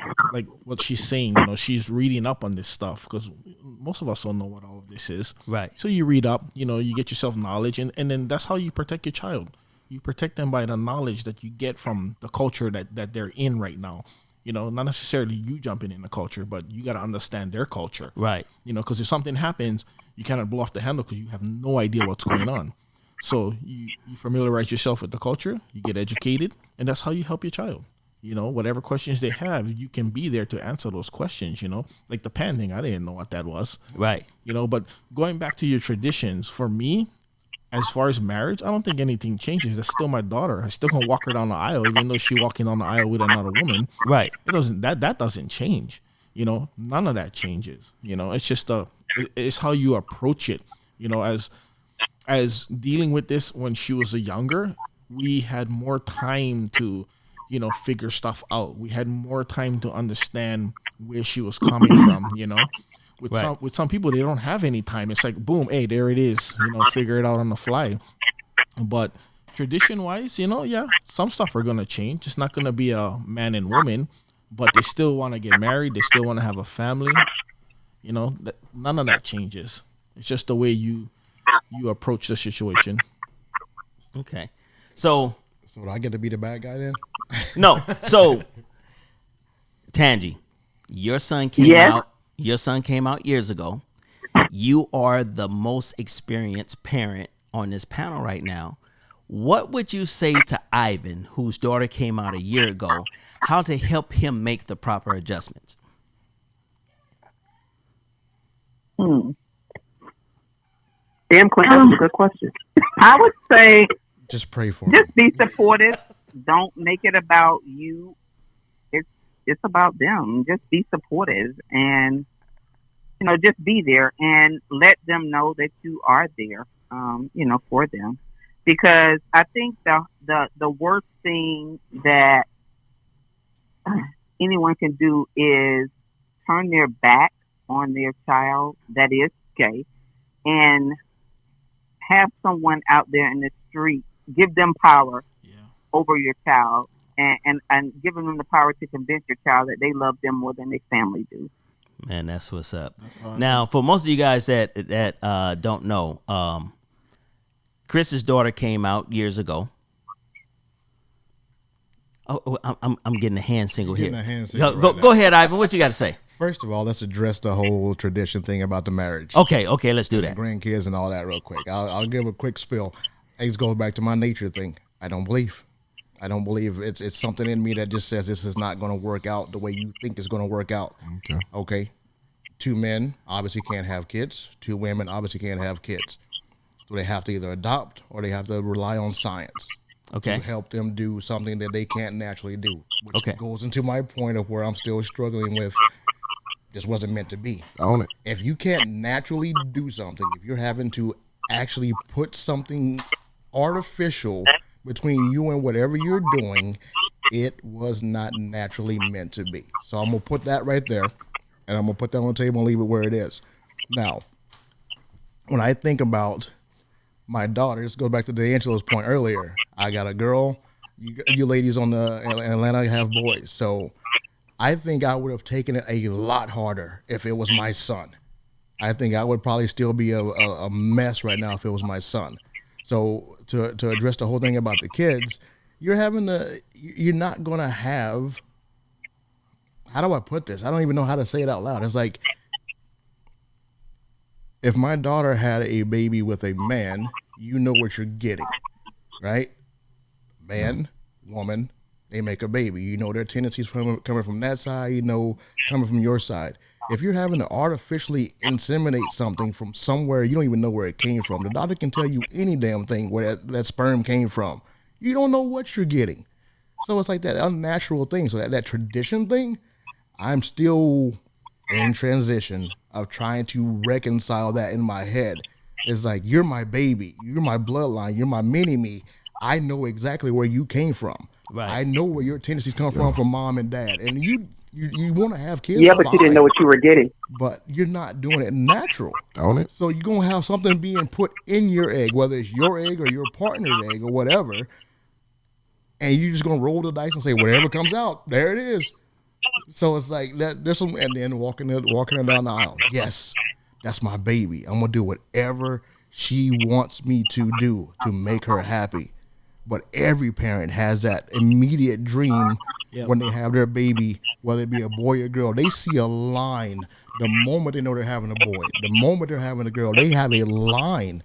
what she's saying, she's reading up on this stuff because most of us don't know what all of this is. Right. So you read up, you get yourself knowledge, and then that's how you protect your child. You protect them by the knowledge that you get from the culture that they're in right now. Not necessarily you jumping in the culture, but you got to understand their culture. Right. Because if something happens, you cannot blow off the handle because you have no idea what's going on. So you familiarize yourself with the culture, you get educated, and that's how you help your child. Whatever questions they have, you can be there to answer those questions, like the pan thing. I didn't know what that was. Right. But going back to your traditions, for me, as far as marriage, I don't think anything changes. That's still my daughter. I still gonna walk her down the aisle, even though she's walking down the aisle with another woman. Right. That doesn't change. None of that changes. It's just it's how you approach it. As dealing with this when she was younger, we had more time to, figure stuff out. We had more time to understand where she was coming from, With some people, they don't have any time. It's like, boom, hey, there it is, figure it out on the fly. But tradition-wise, some stuff are going to change. It's not going to be a man and woman, but they still want to get married. They still want to have a family. None of that changes. It's just the way you approach the situation. Okay. So do I get to be the bad guy then? No. So, Tangi, your son came out. Your son came out years ago. You are the most experienced parent on this panel right now. What would you say to Ivan, whose daughter came out a year ago, how to help him make the proper adjustments? Damn, Clint, that's a good question. I would say just pray for him. Just be supportive. Don't make it about you. It's about them. Just be supportive and, just be there and let them know that you are there, for them. Because I think the worst thing that anyone can do is turn their back on their child that is gay and have someone out there in the street give them power over your child and giving them the power to convince your child that they love them more than their family do. Man, that's what's up. Now, for most of you guys that don't know, Chris's daughter came out years ago. Oh, I'm getting a hand signal here. Go ahead, Ivan. What you got to say? First of all, let's address the whole tradition thing about the marriage. Okay, let's do that. Grandkids and all that real quick. I'll give a quick spill. It goes back to my nature thing. I don't believe it's something in me that just says this is not going to work out the way you think it's going to work out. Okay. 2 men obviously can't have kids. 2 women obviously can't have kids. So they have to either adopt or they have to rely on science to help them do something that they can't naturally do. Which goes into my point of where I'm still struggling with this wasn't meant to be. Own it. If you can't naturally do something, if you're having to actually put something artificial between you and whatever you're doing, it was not naturally meant to be. So I'm going to put that right there, and I'm going to put that on the table and leave it where it is. Now, when I think about my daughter, this goes back to D'Angelo's point earlier. I got a girl. You ladies in Atlanta have boys. So I think I would have taken it a lot harder if it was my son. I think I would probably still be a mess right now if it was my son. So to address the whole thing about the kids, you're not gonna have. How do I put this? I don't even know how to say it out loud. It's like if my daughter had a baby with a man, you know what you're getting, right? Man, woman, they make a baby. You know their tendencies coming from that side, you know, coming from your side. If you're having to artificially inseminate something from somewhere you don't even know where it came from, the doctor can tell you any damn thing where that sperm came from. You don't know what you're getting. So it's like that unnatural thing. So that tradition thing, I'm still in transition of trying to reconcile that in my head. It's like, you're my baby. You're my bloodline. You're my mini-me. I know exactly where you came from. Right. I know where your tendencies come from mom and dad. And you want to have kids. Yeah, but you didn't know what you were getting. But you're not doing it natural. Own it. So you're going to have something being put in your egg, whether it's your egg or your partner's egg or whatever. And you're just going to roll the dice and say, whatever comes out, there it is. So it's like that. There's some, and then walking her down the aisle. Yes, that's my baby. I'm going to do whatever she wants me to do to make her happy. But every parent has that immediate dream when they have their baby, whether it be a boy or girl. They see a line the moment they know they're having a boy. The moment they're having a girl, they have a line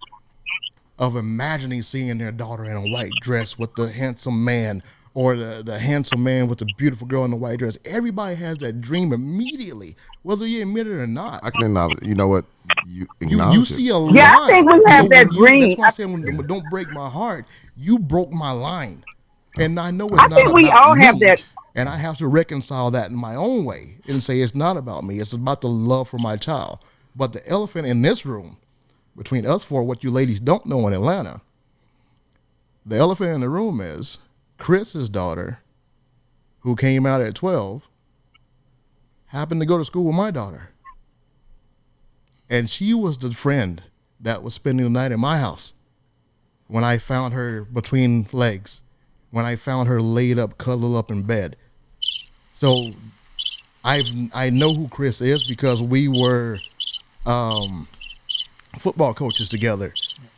of imagining seeing their daughter in a white dress with the handsome man, or the handsome man with the beautiful girl in the white dress. Everybody has that dream immediately, whether you admit it or not. I can acknowledge. You know what? You acknowledge You it. see a line. Yeah, I think we have that dream. That's why I said, when don't break my heart. You broke my line, and I know it's I not think we about all me, have that. and I have to reconcile that in my own way and say it's not about me. It's about the love for my child. But the elephant in this room, between us four, what you ladies don't know in Atlanta, the elephant in the room is Chris's daughter, who came out at 12, happened to go to school with my daughter. And she was the friend that was spending the night at my house when I found her between legs, when I found her laid up, cuddled up in bed. So I know who Chris is because we were football coaches together.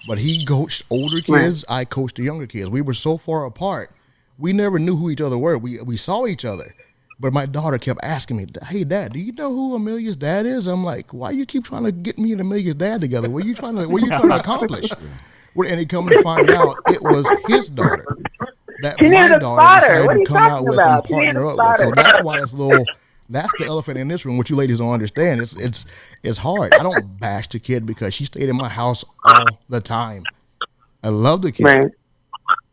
But he coached older kids, I coached the younger kids. We were so far apart, we never knew who each other were. We saw each other. But my daughter kept asking me, hey, Dad, do you know who Amelia's dad is? I'm like, why you keep trying to get me and Amelia's dad together? What are you trying to accomplish? And he come to find out it was his daughter that my daughter decided to come out with and partner up with. So that's why that's the elephant in this room, which you ladies don't understand. It's hard. I don't bash the kid because she stayed in my house all the time. I love the kid. Right.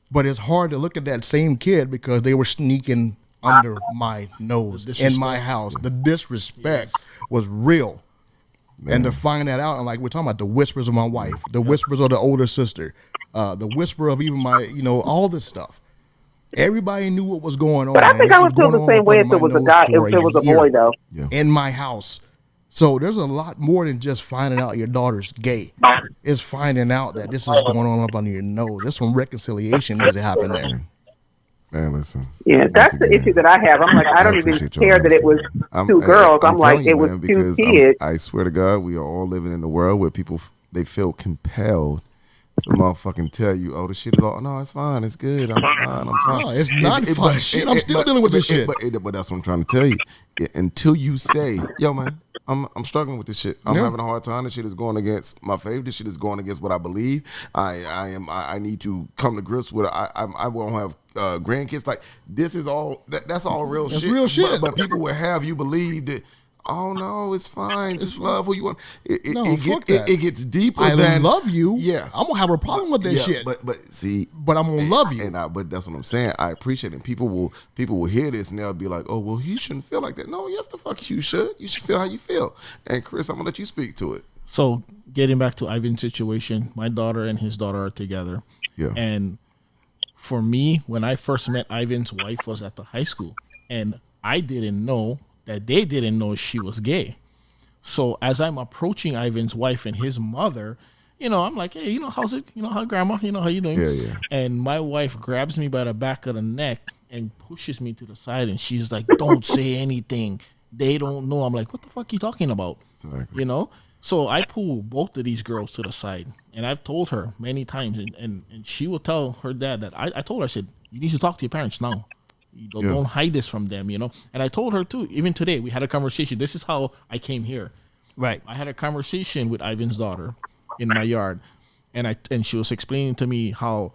But it's hard to look at that same kid because they were sneaking under my nose in my house. The disrespect was real. Man. And to find that out, and like we're talking about the whispers of my wife, the whispers of the older sister, the whisper of even my, all this stuff. Everybody knew what was going on. But I think I would feel the same way if it was a guy, if it was a boy, though. Yeah. In my house. So there's a lot more than just finding out your daughter's gay. It's finding out that this is going on up under your nose. There's some reconciliation needs to happen there. Man, listen. Yeah, that's the issue that I have. I'm like, I don't even care that it was two girls. I'm like, it was two kids. I swear to God, we are all living in a world where people, they feel compelled to motherfucking tell you, oh, the shit is all, no, it's fine, it's good, I'm fine. No, it's not fun. Shit, I'm still dealing with this shit. But that's what I'm trying to tell you. Until you say, yo, man, I'm struggling with this shit. I'm having a hard time. This shit is going against my faith. This shit is going against what I believe. I need to come to grips with it. I won't have grandkids. Like, this is all, that's all real shit. Real shit. But people will have you believe that, oh no, it's fine. Just love who you want. It gets deeper. I love you. Yeah, I'm gonna have a problem with that shit. But see, but I'm gonna love you. But that's what I'm saying. I appreciate it. People will hear this and they'll be like, oh well, he shouldn't feel like that. No, yes, the fuck you should. You should feel how you feel. And Chris, I'm gonna let you speak to it. So getting back to Ivan's situation, my daughter and his daughter are together. Yeah. And for me, when I first met Ivan's wife was at the high school, and I didn't know that they didn't know she was gay. So as I'm approaching Ivan's wife and his mother, I'm like, hey, how's it? How grandma? How you doing? Yeah. And my wife grabs me by the back of the neck and pushes me to the side, and she's like, don't say anything. They don't know. I'm like, what the fuck are you talking about? Exactly. So I pull both of these girls to the side, and I've told her many times, and she will tell her dad that I told her, I said, You need to talk to your parents now. You don't hide this from them, And I told her too, even today, we had a conversation. This is how I came here. Right. I had a conversation with Ivan's daughter in my yard, and she was explaining to me how,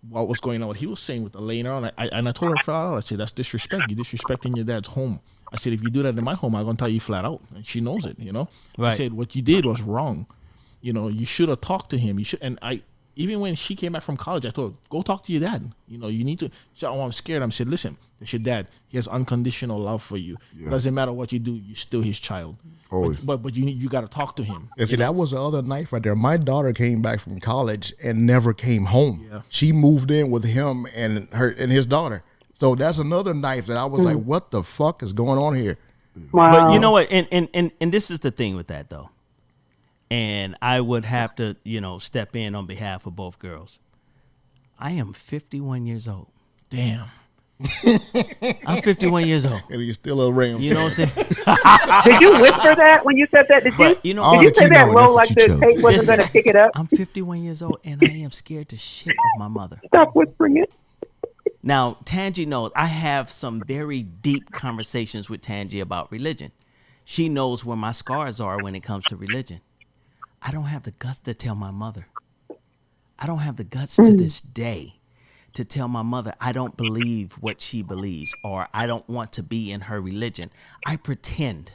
what was going on. What he was saying with the laying around. And I told her flat out, I said, that's disrespect. You're disrespecting your dad's home. I said, if you do that in my home, I'm going to tell you flat out. And she knows it, Right. I said, what you did was wrong. You should have talked to him. You should. And even when she came back from college, I told her, go talk to your dad. You need to. She said, oh, I'm scared. I said, listen, it's your dad. He has unconditional love for you. Yeah. It doesn't matter what you do. You're still his child. Always. But you got to talk to him. And see, that was the other knife right there. My daughter came back from college and never came home. Yeah. She moved in with him and his daughter. So that's another knife that I was like, what the fuck is going on here? Wow. But you know what? And this is the thing with that, though. And I would have to, step in on behalf of both girls. I am 51 years old. Damn. I'm 51 years old. And he's still a ram. You know what I'm saying? Did you whisper that when you said that? Did you? But, all did you that say you that know, low that's like what the you chose. tape wasn't going to pick it up? I'm 51 years old, and I am scared to shit of my mother. Stop whispering it. Now, Tangi knows I have some very deep conversations with Tangi about religion. She knows where my scars are when it comes to religion. I don't have the guts to tell my mother. I don't have the guts to this day to tell my mother I don't believe what she believes or I don't want to be in her religion. I pretend.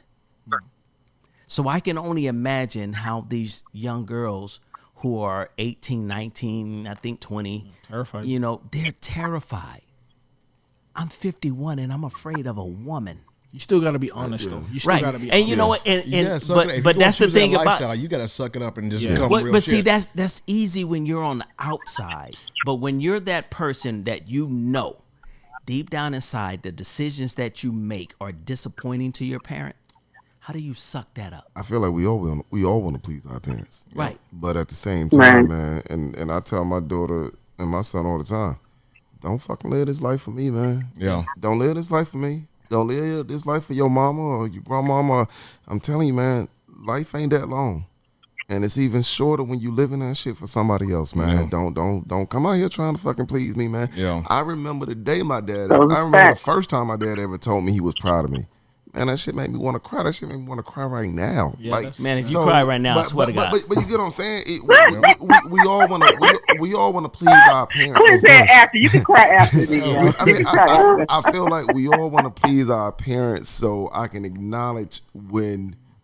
So I can only imagine how these young girls who are 18, 19, I think 20, Terrified. They're terrified. I'm 51 and I'm afraid of a woman. You still got to be honest, though. You still Right. got to be And honest. you know what? But that's the thing about. You got to suck it up and just Yeah. become real But see, shit. that's easy when you're on the outside. But when you're that person that deep down inside, the decisions that you make are disappointing to your parent, how do you suck that up? I feel like we all want to please our parents. Right. But at the same time, Right. man, and I tell my daughter and my son all the time, don't fucking live this life for me, man. Yeah. Don't live this life for me. Don't live this life for your mama or your grandmama. I'm telling you, man, life ain't that long. And it's even shorter when you living that shit for somebody else, man. Yeah. Don't come out here trying to fucking please me, man. Yeah. I remember the day my dad, Those I remember facts. the first time my dad ever told me he was proud of me. Man, that shit made me want to cry. That shit made me want to cry right now. Yeah, like, that's- Man, if you cry right now, I swear to God. But you get what I'm saying? We all want to we all want to please our Quinn parents. said after. You can cry after me. Yeah. I You mean, can cry after. I feel like we all want to please our parents, so I can acknowledge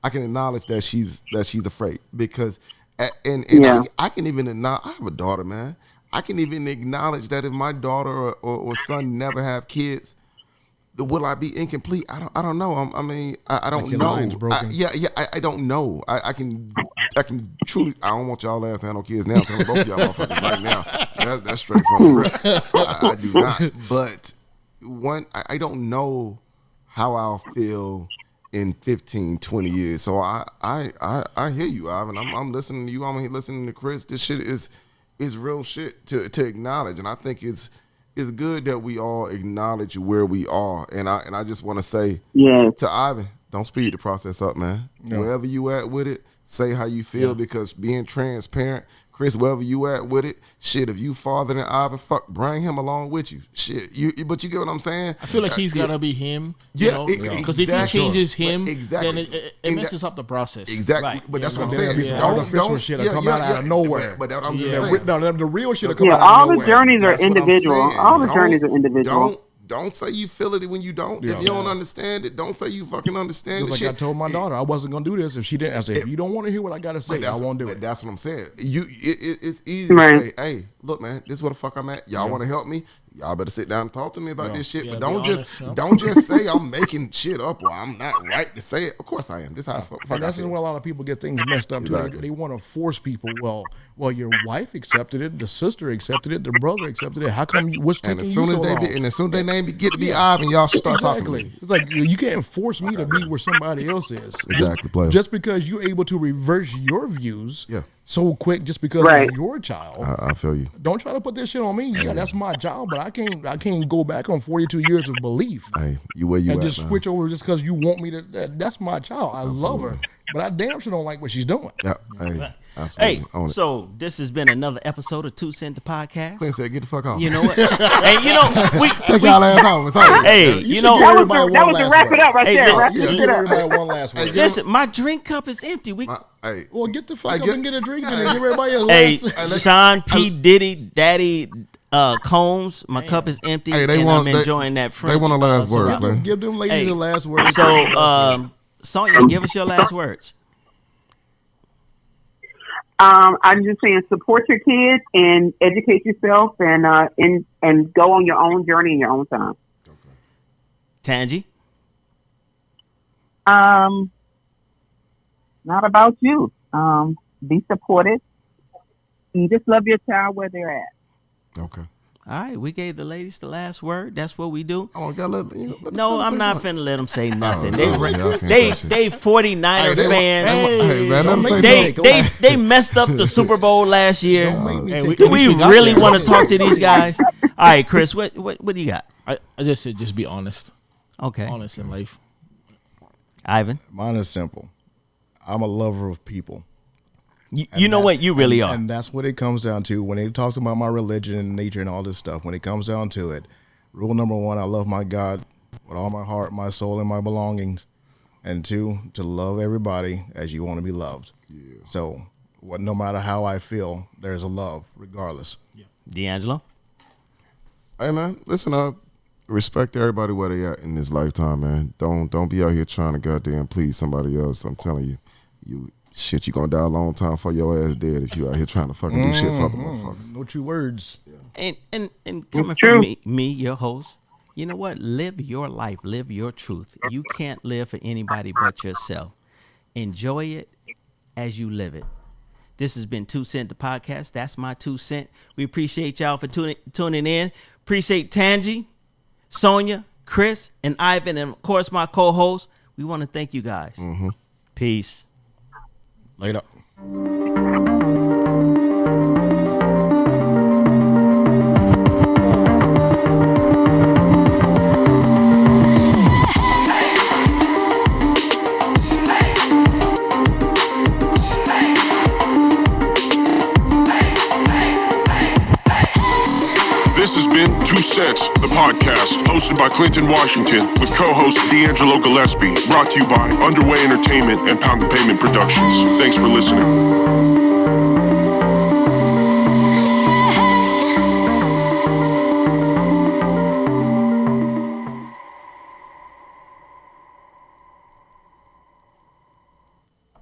that she's afraid because, Yeah. I can even acknowledge. I have a daughter, man. I can even acknowledge that if my daughter or son never have kids, will I be incomplete? I don't know. I don't Like your know. mind's broken. I don't know. I can truly. I don't want y'all ass to have no kids now. I'm telling both of y'all motherfuckers right now. That's straight from the rip. I do not. But I don't know how I'll feel in 15, 20 years. So I hear you, Ivan. I'm listening to you. I'm listening to Chris. This shit is real shit to acknowledge, and I think it's good that we all acknowledge where we are. And I just want to say to Ivan, don't speed the process up, man. No. Wherever you at with it, say how you feel because being transparent, Chris, wherever you at with it, shit, if you farther than Ivan, bring him along with you. Shit, but you get what I'm saying? I feel like he's got to be him. Yeah, Because if he exactly. changes him, But exactly. then it And messes up the process. Exactly. Right. But that's Yeah, what I'm but saying. there'll be some artificial shit that come out of nowhere. But that's what I'm just Yeah. saying. The real shit will come Yeah, out all of the nowhere. journeys are That's what I'm individual. saying. All the journeys are individual. Don't say you feel it when you don't. If you don't understand it, don't say you fucking understand Just it. like I told my daughter, I wasn't gonna do this if she didn't. I said, if you don't want to hear what I gotta say, I won't do it. That's what I'm saying. It's easy Right. to say, hey, look, man, this is where the fuck I'm at. Y'all want to help me? Y'all better sit down and talk to me about this shit. Yeah, But be don't honest, don't just say I'm making shit up or I'm not right to say it. Of course I am. This is how fuck And I that's feel. where a lot of people get things messed up too. Exactly. They want to force people. Well, your wife accepted it, the sister accepted it, the brother accepted it. How come? What's taking And as you soon so as they long? and as soon as they name get to be Ivan, y'all should start talking to Exactly. me. It's like you can't force me to be where somebody else is. Exactly, player. Just because you're able to reverse your views Yeah. so quick, just because Right. it's your child. I feel you. Don't try to put this shit on me. Yeah, that's my job, but I can't go back on 42 years of belief Hey, you where you and at, just man. switch over just because you want me to. That's my child. I love her, but I damn sure don't like what she's doing. Yeah. Hey. Absolutely. Hey, Own it. so this has been another episode of 2 Cent the Podcast. Clint said, "Get the fuck off." You know what? And you know, Take y'all ass home. It's over. hey, you know, give That everybody was one to last wrap word. it up right Hey, there. look, Wrap You it give up. everybody one last word. listen, my drink cup is empty. Hey, Well, get the fuck I up get- and get a drink and give everybody a Hey, last. Sean P. Diddy, Daddy Combs, my cup is empty, Hey, they and want- I'm enjoying that French. they want a last word, Syrah. man. Give them ladies Hey, the last word. So, Sonya, give us your last words. I'm just saying, support your kids and educate yourself, and go on your own journey in your own time. Tangi. Not about you. Be supportive. You just love your child where they're at. okay. All right, we gave the ladies the last word. That's what we do. Oh, gotta let the No, fellas I'm say not something. finna let them say nothing. Oh, they yeah, I can't they say shit. they 49er Hey, they- fans. Hey, man, let them say They something. they messed up the Super Bowl last year. Don't make me Hey, take Do at we least we got really there. want to talk to these guys? All right, Chris, what do you got? I just said just be honest. Okay, Honest in life. Ivan. Mine is simple. I'm a lover of people. You know what? You really are. And that's what it comes down to when they talk about my religion and nature and all this stuff. When it comes down to it, rule number one, I love my God with all my heart, my soul, and my belongings. And two, to love everybody as you want to be loved. Yeah. So, no matter how I feel, there's a love regardless. D'Angelo. Hey, man, listen up. Respect everybody where they at in this lifetime, man. Don't be out here trying to goddamn please somebody else. I'm telling you shit, you gonna die a long time before your ass dead if you out here trying to fucking do shit for other motherfuckers. No true words. And coming from me, your host, you know what? Live your life. Live your truth. You can't live for anybody but yourself. Enjoy it as you live it. This has been 2 Cent the Podcast. That's my 2 cent. We appreciate y'all for tuning in. Appreciate Tangi, Sonya, Chris, and Ivan, and of course my co-host. We want to thank you guys. Peace. Later. This has been 2 Cents, the podcast, hosted by Clinton Washington, with co-host D'Angelo Gillespie, brought to you by Underway Entertainment and Pound the Pavement Productions. Thanks for listening.